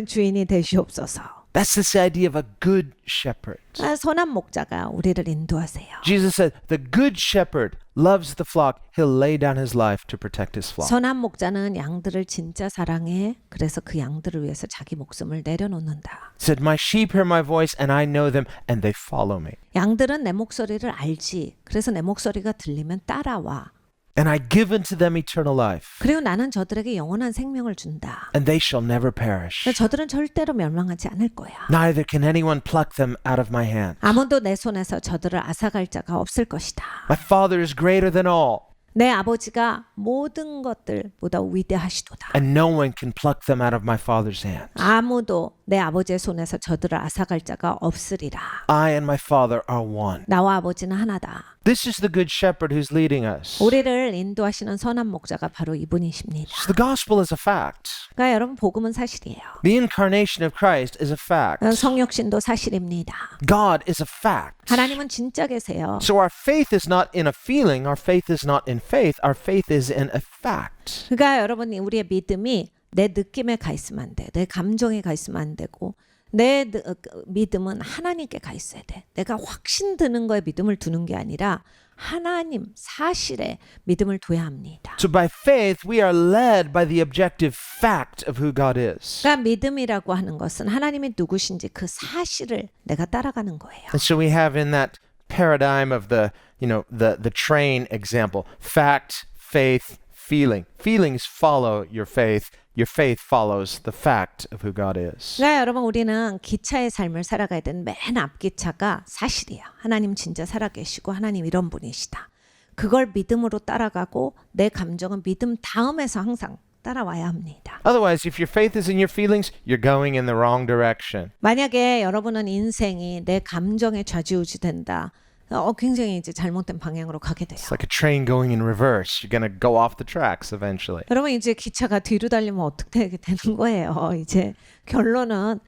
주인이 되시옵소서. That's this idea of a good shepherd. 선한 목자가 우리를 인도하세요. Jesus said, the good shepherd loves the flock. He'll lay down his life to protect his flock. 선한 목자는 양들을 진짜 사랑해. 그래서 그 양들을 위해서 자기 목숨을 내려놓는다. He said, my sheep hear my voice and I know them and they follow me. 양들은 내 목소리를 알지. 그래서 내 목소리가 들리면 따라와. And I give unto them eternal life. 그리고 나는 저들에게 영원한 생명을 준다. And they shall never perish. 저들은 절대로 멸망하지 않을 거야. Neither can anyone pluck them out of my hand. 아무도 내 손에서 저들을 앗아갈 자가 없을 것이다. My Father is greater than all. 내 아버지가 모든 것들보다 위대하시도다. And no one can pluck them out of my Father's hand. 아무도 내 아버지의 손에서 저들을 앗아갈 자가 없으리라. I and my Father are one. 나와 아버지는 하나다. This is the good shepherd who's leading us. 우리를 인도하시는 선한 목자가 바로 이분이십니다. So the gospel is a fact. 그러니까 여러분 복음은 사실이에요. The incarnation of Christ is a fact. 성육신도 사실입니다. God is a fact. 하나님은 진짜 계세요. So our faith is not in a feeling, our faith is not in faith, our faith is in a fact. 그러니까 여러분이 우리의 믿음이 내 느낌에 가 있으면 안 돼. 내 감정에 가 있으면 안 되고 내 믿음은 하나님께 가 있어야 돼. 내가 확신 드는 거에 믿음을 두는 게 아니라 하나님 사실에 믿음을 둬야 합니다. So by faith we are led by the objective fact of who God is. 그러니까 믿음이라고 하는 것은 하나님이 누구신지 그 사실을 내가 따라가는 거예요. And so we have in that paradigm of the train example, fact, faith, feeling. Feelings follow your faith. Your faith follows the fact of who God is. 그러니까 여러분 우리는 기차의 삶을 살아가야 되는 맨 앞 기차가 사실이야. 하나님 진짜 살아계시고 하나님 이런 분이시다. 그걸 믿음으로 따라가고 내 감정은 믿음 다음에서 항상 따라와야 합니다. Otherwise, if your faith is in your feelings, you're going in the wrong direction. 만약에 여러분은 인생이 내 감정에 좌지우지된다. 굉장히 이제 잘못된 방향으로 가게 돼요. It's like a train going in reverse. You're going to go off the tracks eventually. 여러분 이제 기차가 뒤로 달리면 어떻게 되는 거예요? 이제 결론은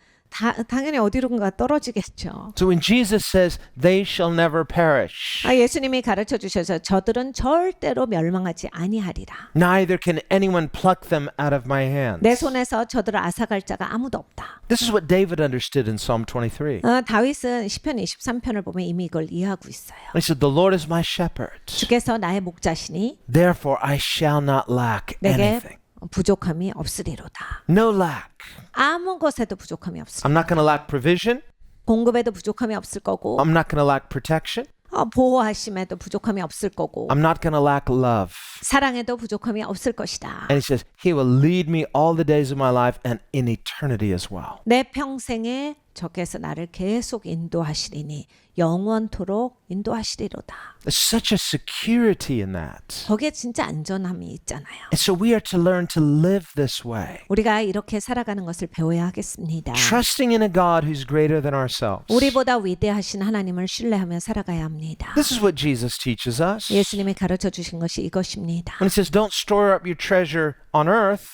당연히 어디론가 떨어지겠죠. So when Jesus says, they shall never perish, 예수님이 가르쳐 주셔서 저들은 절대로 멸망하지 아니하리라. neither can anyone pluck them out of my hands. 내 손에서 저들을 앗아갈 자가 아무도 없다. This is what David understood in Psalm 23. 다윗은 시편 23편을 보면 이미 이걸 이해하고 있어요. He said, the Lord is my shepherd. 주께서 나의 목자시니 Therefore I shall not lack 내게 anything. 부족함이 없으리로다. No lack. 아무 것에도 부족함이 없으리로다. I'm not going to lack provision. 공급에도 부족함이 없을 거고 I'm not going to lack protection. 보호하심에도 부족함이 없을 거고 I'm not going to lack love. 사랑에도 부족함이 없을 것이다. And he says, he will lead me all the days of my life and in eternity as well. 내 평생에 저께서 나를 계속 인도하시리니 영원토록 인도하시리로다. There's such a security in that. 거기에 진짜 안전함이 있잖아요. And so we are to learn to live this way, 우리가 이렇게 살아가는 것을 배워야 하겠습니다. trusting in a God who's greater than ourselves. 우리보다 위대하신 하나님을 신뢰하며 살아가야 합니다. This is what Jesus teaches us. 예수님이 가르쳐 주신 것이 이것입니다. When he says, don't store up your treasure on earth,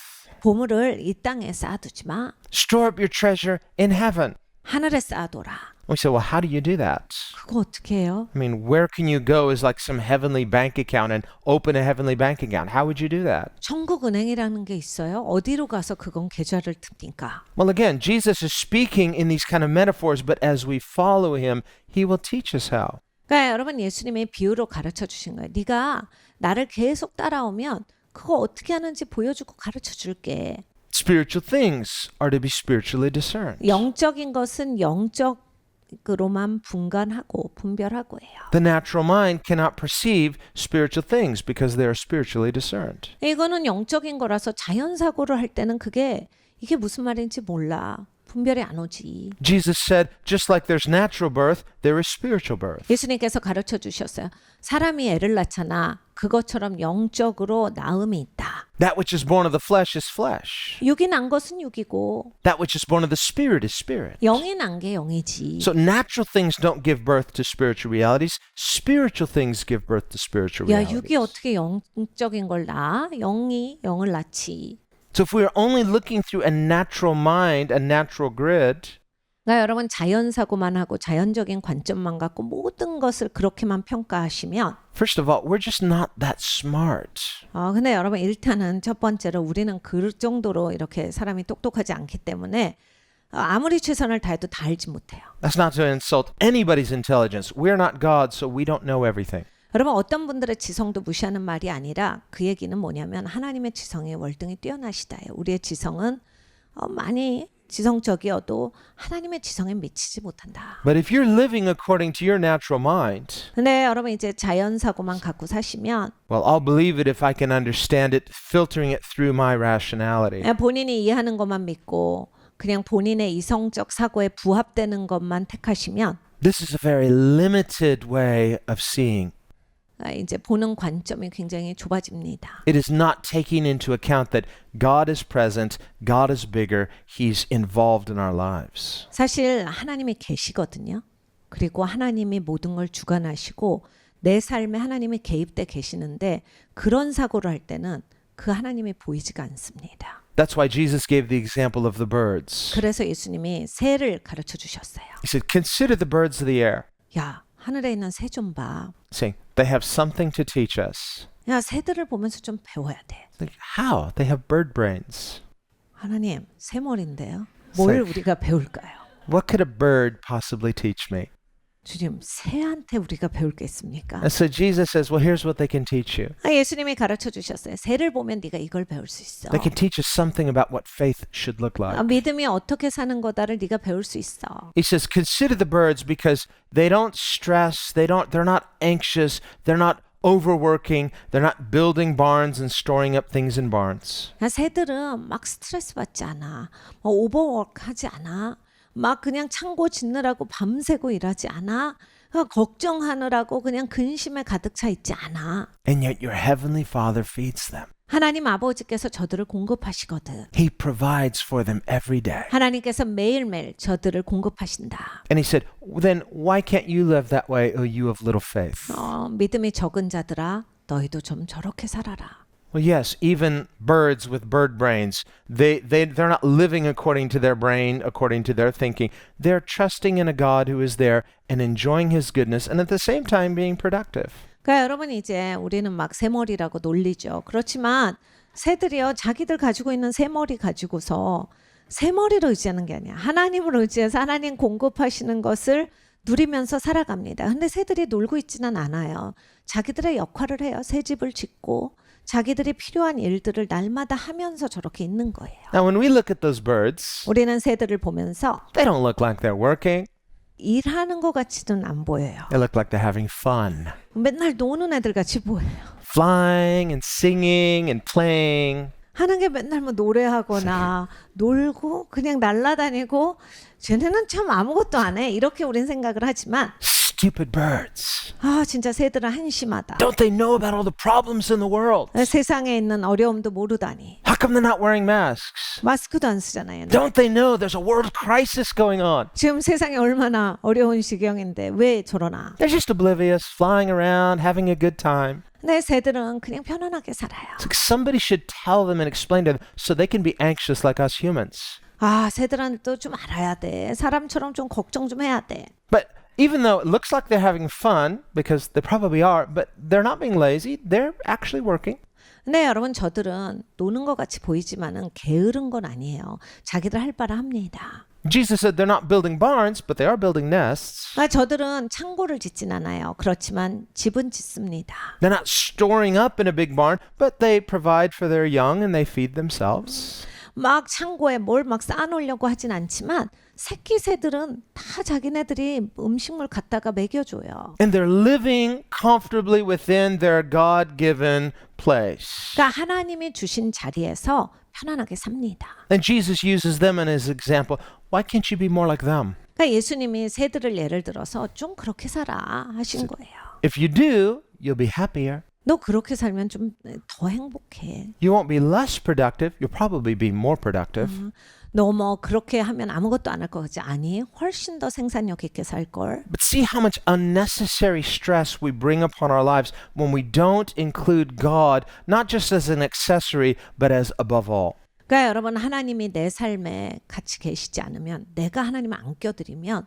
보물을 이 땅에 쌓아두지 마. store up your treasure in heaven. 하늘에 쌓아둬라. We say, well, how do you do that? 그거 어떻게 해요? I mean, where can you go as like some heavenly bank account and open a heavenly bank account? How would you do that? 천국은행이라는 게 있어요. 어디로 가서 그건 계좌를 틉니까? Well, again, Jesus is speaking in these kind of metaphors, but as we follow him, he will teach us how. 그러니까 여러분 예수님의 비유로 가르쳐 주신 거예요. 네가 나를 계속 따라오면 그거 어떻게 하는지 보여주고 가르쳐 줄게. Spiritual things are to be spiritually discerned. 영적인 것은 영적으로만 분간하고 분별하고 해요. The natural mind cannot perceive spiritual things because they are spiritually discerned. 이거는 영적인 거라서 자연사고를 할 때는 이게 무슨 말인지 몰라. 분별이 안 오지. Jesus said, just like there's natural birth, there is spiritual birth. 예수님께서 가르쳐 주셨어요. 사람이 애를 낳잖아. 그것처럼 영적으로 낳음이 있다. That which is born of the flesh is flesh. 육이 난 것은 육이고 That which is born of the spirit is spirit. 영이 난 게 영이지. So natural things don't give birth to spiritual realities. Spiritual things give birth to spiritual 야, realities. 육이 어떻게 영적인 걸 낳아? 영이 영을 낳지. So if we are only looking through a natural mind, a natural grid, 그러니까 여러분 자연사고만 하고 자연적인 관점만 갖고 모든 것을 그렇게만 평가하시면 first of all, we're just not that smart. 근데 여러분 일단은 첫 번째로 우리는 그 정도로 이렇게 사람이 똑똑하지 않기 때문에 아무리 최선을 다해도 다 알지 못해요. That's not to insult anybody's intelligence. We're not God, so we don't know everything. 여러분 어떤 분들의 지성도 무시하는 말이 아니라 그 얘기는 뭐냐면 하나님의 지성이 월등히 뛰어나시다예요. 우리의 지성은 많이 지성적이어도 하나님의 지성에 미치지 못한다. But if you're living according to your natural mind, 근데 여러분 이제 자연사고만 갖고 사시면 well, I'll believe it if I can understand it, filtering it through my rationality. 본인이 이해하는 것만 믿고 그냥 본인의 이성적 사고에 부합되는 것만 택하시면 This is a very limited way of seeing. 이제 보는 관점이 굉장히 좁아집니다. It is not taking into account that God is present, God is bigger, He's involved in our lives. 사실 하나님이 계시거든요. 그리고 하나님이 모든 걸 주관하시고 내 삶에 하나님이 개입돼 계시는데 그런 사고를 할 때는 그 하나님이 보이지가 않습니다. That's why Jesus gave the example of the birds. 그래서 예수님이 새를 가르쳐 주셨어요. He said, consider the birds of the air, 야, 하늘에 있는 새 좀 봐. saying, they have something to teach us. 야, 새들을 보면서 좀 배워야 돼. Like, how? They have bird brains. 하나님, 새머리인데요. 뭘 우리가 배울까요? What could a bird possibly teach me? 주님, 새한테 우리가 배울 게 있습니까? And so Jesus says, well, here's what they can teach you. 예수님이 가르쳐 주셨어요. 새를 보면 네가 이걸 배울 수 있어. They can teach us something about what faith should look like. 믿음이 어떻게 사는 거다를 네가 배울 수 있어. He says, consider the birds because they don't stress, they're not anxious, they're not overworking, they're not building barns and storing up things in barns. 새들은 막 스트레스 받지 않아. 오버워크하지 않아. 막 그냥 창고 짓느라고 밤새고 일하지 않아. 걱정하느라고 그냥 근심에 가득 차 있지 않아. And yet your heavenly Father feeds them. 하나님 아버지께서 저들을 공급하시거든. He provides for them every day. 하나님께서 매일매일 저들을 공급하신다. And he said, then why can't you live that way, O you of little faith? 믿음이 적은 자들아, 너희도 좀 저렇게 살아라. Well, yes, even birds with bird brains, they're not living according to their brain, according to their thinking. They're trusting in a God who is there and enjoying his goodness and at the same time being productive. 그러니까 여러분 이제 우리는 막 새머리라고 놀리죠. 그렇지만 새들이요 자기들 가지고 있는 새머리 가지고서 새머리를 의지하는 게 아니야. 하나님을 의지해서 하나님 공급하시는 것을 누리면서 살아갑니다. 근데 새들이 놀고 있지는 않아요. 자기들의 역할을 해요. 새집을 짓고 자기들이 필요한 일들을 날마다 하면서 저렇게 있는 거예요. Now, when we look at those birds, 우리는 새들을 보면서 they don't look like they're working. 일하는 것 같지는 안 보여요. They look like they're having fun. 맨날 노는 애들 같이 보여요. Flying and singing and playing. 하는 게 맨날 뭐 노래하거나 놀고 그냥 날아다니고 쟤네는 참 아무것도 안 해. 이렇게 우린 생각을 하지만 Stupid birds. 아 진짜 새들은 한심하다. Don't they know about all the problems in the world? 세상에 있는 어려움도 모르다니. How come they're not wearing masks? 마스크도 안 쓰잖아요. Don't they know there's a world crisis going on? 지금 세상이 얼마나 어려운 지경인데 왜 저러나. They're just oblivious, flying around, having a good time. 내 새들은 그냥 편안하게 살아요. It's like somebody should tell them and explain to them so they can be anxious like us humans. 아 새들한테도 좀 알아야 돼. 사람처럼 좀 걱정 좀 해야 돼. But even though it looks like they're having fun, because they probably are, but they're not being lazy, they're actually working. 네, 여러분 저들은 노는 것 같이 보이지만은 게으른 건 아니에요. 자기들 할 바를 합니다. Jesus said they're not building barns, but they are building nests. 저들은 창고를 짓진 않아요. 그렇지만 집은 짓습니다. They're not storing up in a big barn, but they provide for their young and they feed themselves. 막 창고에 뭘 막 쌓아놓으려고 하진 않지만 새끼 새들은 다 자기네들이 음식물 갖다가 먹여줘요. And they're living comfortably within their God-given place. 그러니까 하나님이 주신 자리에서 편안하게 삽니다. And Jesus uses them in his example. Why can't you be more like them? 그러니까 예수님이 새들을 예를 들어서 좀 그렇게 살아 하신 거예요. If you do, you'll be happier. 너 그렇게 살면 좀 더 행복해. You won't be less productive. You'll probably be more productive. 너 뭐 그렇게 하면 아무것도 안 할 거 같지? 아니, 훨씬 더 생산력 있게 살 걸. But see how much unnecessary stress we bring upon our lives when we don't include God, not just as an accessory, but as above all. 그러니까 여러분 하나님이 내 삶에 같이 계시지 않으면 내가 하나님을 안 껴드리면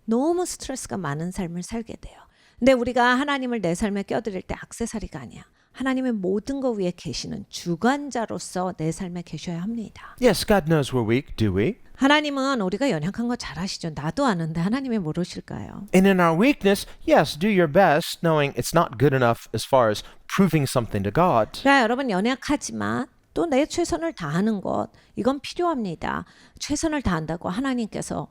너무 스트레스가 많은 삶을 살게 돼요. 근데 우리가 하나님을 내 삶에 껴드릴 때 액세서리가 아니야. 하나님의 모든 것 위에 계시는 주관자로서 내 삶에 계셔야 합니다. Yes, God knows we're weak, do we? 하나님은 우리가 연약한 거 잘 아시죠? 나도 아는데 하나님이 모르실까요? And in our weakness, yes, do your best, knowing it's not good enough as far as proving something to God. 그러니까 여러분 연약하지만 또 내 최선을 다하는 것 이건 필요합니다. 최선을 다한다고 하나님께서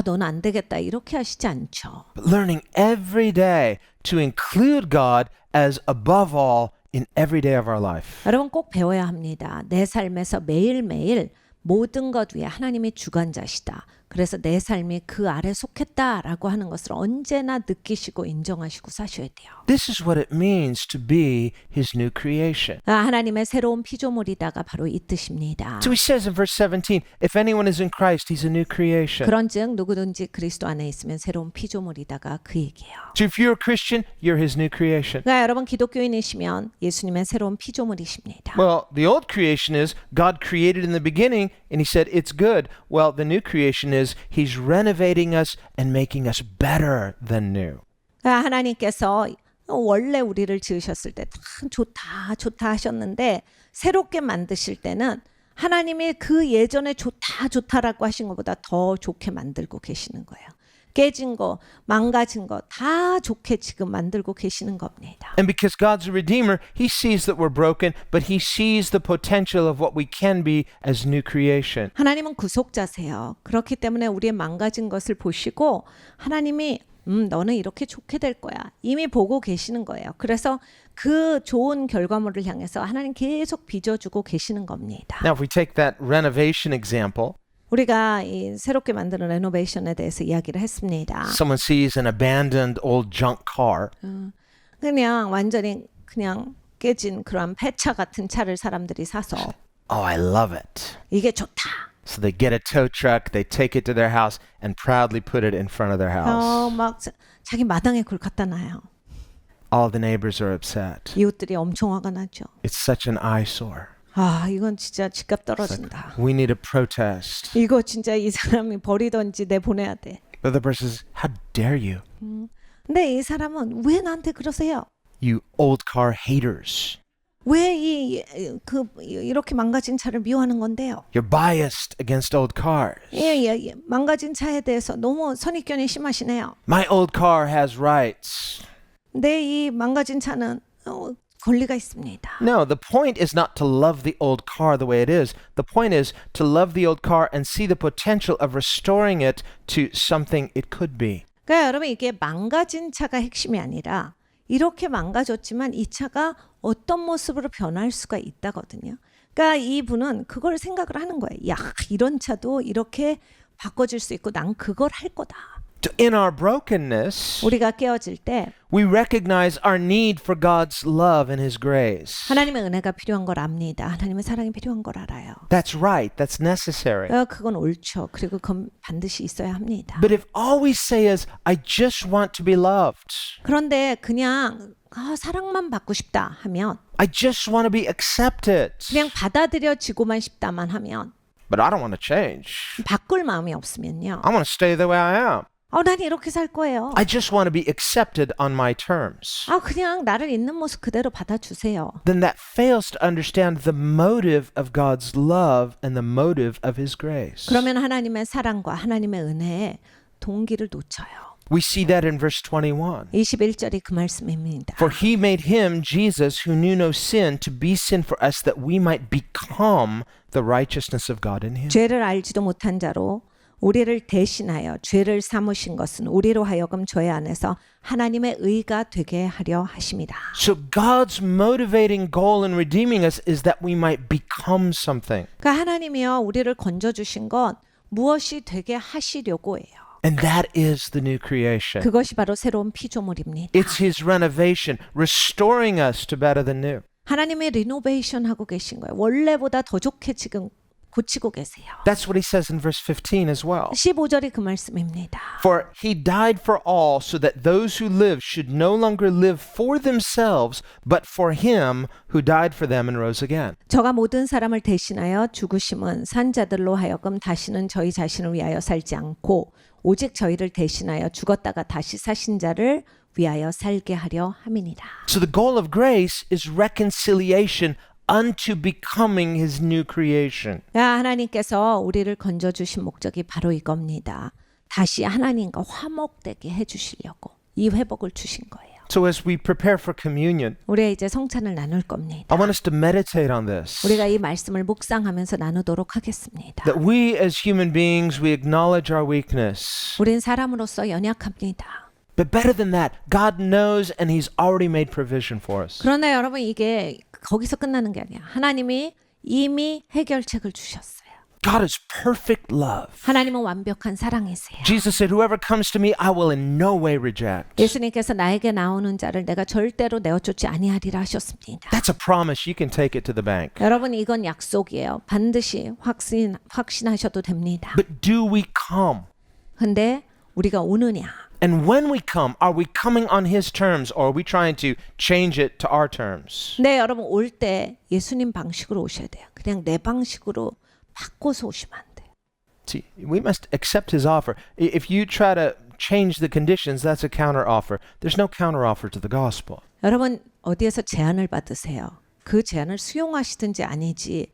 너는 안 되겠다 이렇게 하시지 않죠. But learning every day to include God as above all in every day of our life. 여러분 꼭 배워야 합니다. 내 삶에서 매일매일 모든 것 위에 하나님이 주관자시다. 그래서 내 삶이 그 아래 속했다라고 하는 것을 언제나 느끼시고 인정하시고 사셔야 돼요. This is what it means to be His new creation. 하나님의 새로운 피조물이다가 바로 이 뜻입니다. So He says in verse 17, if anyone is in Christ, he's a new creation. 그런즉 누구든지 그리스도 안에 있으면 새로운 피조물이다가 그 얘기예요. So if you're a Christian, you're His new creation. 그러니까 여러분 기독교인이시면 예수님의 새로운 피조물이십니다. Well, the old creation is God created in the beginning and He said it's good. Well, the new creation is He's renovating us and making us better than new. 그러니까 하나님께서 원래 우리를 지으셨을 때 다 좋다 하셨는데 새롭게 만드실 때는 하나님이 그 예전에 좋다라고 하신 것보다 더 좋게 만들고 계시는 거예요. 깨진 거, 망가진 거 다 좋게 지금 만들고 계시는 겁니다. And because God's a redeemer, He sees that we're broken, but He sees the potential of what we can be as new creation. 하나님은 구속자세요. 그렇기 때문에 우리의 망가진 것을 보시고 하나님이 너는 이렇게 좋게 될 거야. 이미 보고 계시는 거예요. 그래서 그 좋은 결과물을 향해서 하나님 계속 빚어주고 계시는 겁니다. Now, if we take that renovation example, 우리가 이 새롭게 만드는 레노베이션에 대해서 이야기를 했습니다. someone sees an abandoned old junk car. 그냥 완전히 그냥 깨진 그런 폐차 같은 차를 사람들이 사서 Oh, I love it. 이게 좋다. So they get a tow truck, they take it to their house, and proudly put it in front of their house. 막 자기 마당에 그걸 갖다 놔요. All the neighbors are upset. 이웃들이 엄청 화가 나죠. It's such an eyesore. 이건 진짜 집값 떨어진다. We need a protest. 이거 진짜 이 사람이 버리던지 내보내야 돼. The other person says, how dare you? 근데 이 사람은 왜 나한테 그러세요? You old car haters. 왜 이렇게 망가진 차를 미워하는 건데요? You're biased against old cars. 예. 망가진 차에 대해서 너무 선입견이 심하시네요. My old car has rights. 근데 이 망가진 차는 권리가 있습니다. No, the point is not to love the old car the way it is. The point is to love the old car and see the potential of restoring it to something it could be. 그러니까 여러분 이게 망가진 차가 핵심이 아니라 이렇게 망가졌지만 이 차가 어떤 모습으로 변할 수가 있다거든요. 그러니까 이분은 그걸 생각을 하는 거예요. 야, 이런 차도 이렇게 바꿔줄 수 있고 난 그걸 할 거다. In our brokenness, 우리가 깨어질 때 we recognize our need for God's love and His grace. 하나님의 은혜가 필요한 걸 압니다. 하나님의 사랑이 필요한 걸 알아요. That's right. That's necessary. 그건 옳죠. 그리고 그건 반드시 있어야 합니다. But if all we say is, I just want to be loved, 그런데 그냥 사랑만 받고 싶다 하면 I just want to be accepted, 그냥 받아들여지고만 싶다만 하면 but I don't want to change. 바꿀 마음이 없으면요. I want to stay the way I am. 난 이렇게 살 거예요. I just want to be accepted on my terms. 그냥 나를 있는 모습 그대로 받아주세요. Then that fails to understand the motive of God's love and the motive of His grace. 그러면 하나님의 사랑과 하나님의 은혜에 동기를 놓쳐요. We see that in verse 21. 21절이 그 말씀입니다. For He made Him, Jesus, who knew no sin, to be sin for us, that we might become the righteousness of God in Him. 죄를 알지도 못한 자로 우리를 대신하여 죄를 삼으신 것은 우리로 하여금 죄 안에서 하나님의 의가 되게 하려 하심이다. So God's motivating goal in redeeming us is that we might become something. 그러니까 하나님이요 우리를 건져 주신 것 무엇이 되게 하시려고 해요. And that is the new creation. 그것이 바로 새로운 피조물입니다. It's His renovation, restoring us to better than new. 하나님의 리노베이션 하고 계신 거예요. 원래보다 더 좋게 지금 고치고 계세요. That's what He says in verse 15 as well. 15절이 그 말씀입니다. For He died for all, so that those who live should no longer live for themselves, but for Him who died for them and rose again. 저가 모든 사람을 대신하여 죽으심은 산 자들로 하여금 다시는 저희 자신을 위하여 살지 않고 오직 저희를 대신하여 죽었다가 다시 사신 자를 위하여 살게 하려 함이니라. So the goal of grace is reconciliation unto becoming His new creation. 하나님께서 우리를 건져주신 목적이 바로 이겁니다. 다시 하나님과 화목되게 해주시려고 이 회복을 주신 거예요. So as we prepare for communion, 우리가 이제 성찬을 나눌 겁니다. I want us to meditate on this. 우리가 이 말씀을 묵상하면서 나누도록 하겠습니다. That we as human beings, we acknowledge our weakness. 우린 사람으로서 연약합니다. But better than that, God knows and He's already made provision for us. 그러나 여러분 이게 거기서 끝나는 게 아니야. 하나님이 이미 해결책을 주셨어요. God is perfect love. 하나님은 완벽한 사랑이세요. Jesus said, whoever comes to me, I will in no way reject. 예수님께서 나에게 나오는 자를 내가 절대로 내어쫓지 아니하리라 하셨습니다. That's a promise. You can take it to the bank. 여러분 이건 약속이에요. 반드시 확신하셔도 됩니다. But do we come? 근데 우리가 오느냐? And when we come, are we coming on His terms or are we trying to change it to our terms? 네, 여러분 올 때 예수님 방식으로 오셔야 돼요. 그냥 내 방식으로 바꿔서 오시면 안 돼요. See, we must accept His offer. If you try to change the conditions, that's a counter offer. There's no counter offer to the gospel. 여러분 어디에서 제안을 받으세요? 그 제안을 수용하시든지 아니지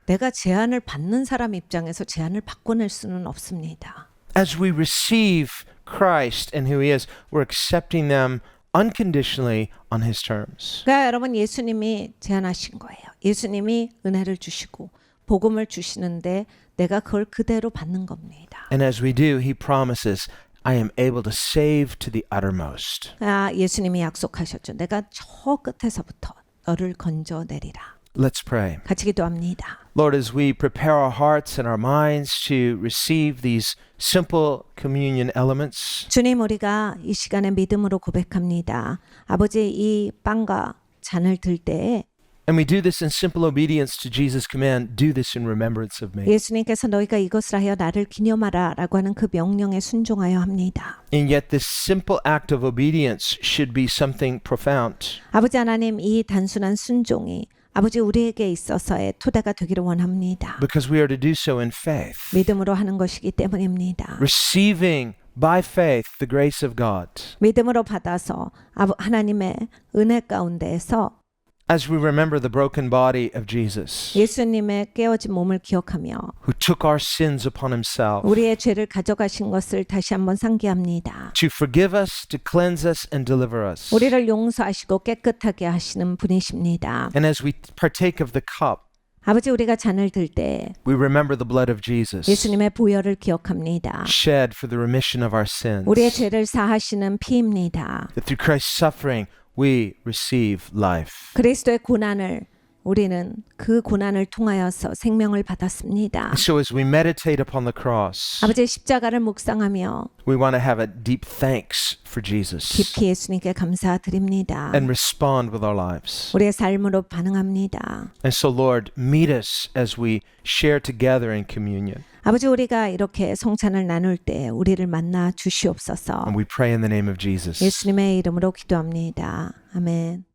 내가 제안을 받는 사람 입장에서 제안을 바꿔낼 수는 없습니다. As we receive Christ and who He is, we're accepting them unconditionally on His terms. 그러니까 여러분 예수님이 제안하신 거예요. 예수님이 은혜를 주시고 복음을 주시는데 내가 그걸 그대로 받는 겁니다. And as we do, He promises, I am able to save to the uttermost. 예수님이 약속하셨죠. 내가 저 끝에서부터 너를 건져내리라. Let's pray. 같이 기도합니다. Lord, as we prepare our hearts and our minds to receive these simple communion elements, 주님 우리가 이 시간에 믿음으로 고백합니다. 아버지 이 빵과 잔을 들 때에 and we do this in simple obedience to Jesus' command, do this in remembrance of me. 예수님께서 너희가 이것을 하여 나를 기념하라 라고 하는 그 명령에 순종하여 합니다. And yet this simple act of obedience should be something profound. 아버지 하나님 이 단순한 순종이 아버지 우리에게 있어서의 토대가 되기를 원합니다. Because we are to do so in faith, 믿음으로 하는 것이기 때문입니다. receiving by faith the grace of God. 믿음으로 받아서 하나님의 은혜 가운데에서 As we remember the broken body of Jesus, 예수님의 깨어진 몸을 기억하며 who took our sins upon Himself 우리의 죄를 가져가신 것을 다시 한번 상기합니다. to forgive us, to cleanse us, and deliver us. 우리를 용서하시고 깨끗하게 하시는 분이십니다. And as we partake of the cup, 아버지 우리가 잔을 들 때 we remember the blood of Jesus 예수님의 보혈을 기억합니다. shed for the remission of our sins. 우리의 죄를 사하시는 피입니다. That through Christ's suffering, we receive life. 그리스도의 고난을 우리는 그 고난을 통하여서 생명을 받았습니다. So as we meditate upon the cross, 아버지의 십자가를 묵상하며 we want to have a deep thanks for Jesus 깊이 예수님께 감사드립니다. and respond with our lives. 우리의 삶으로 반응합니다. And so, Lord, meet us as we share together in communion. 아버지 우리가 이렇게 성찬을 나눌 때 우리를 만나 주시옵소서. And we pray in the name of Jesus. 예수님의 이름으로 기도합니다. 아멘.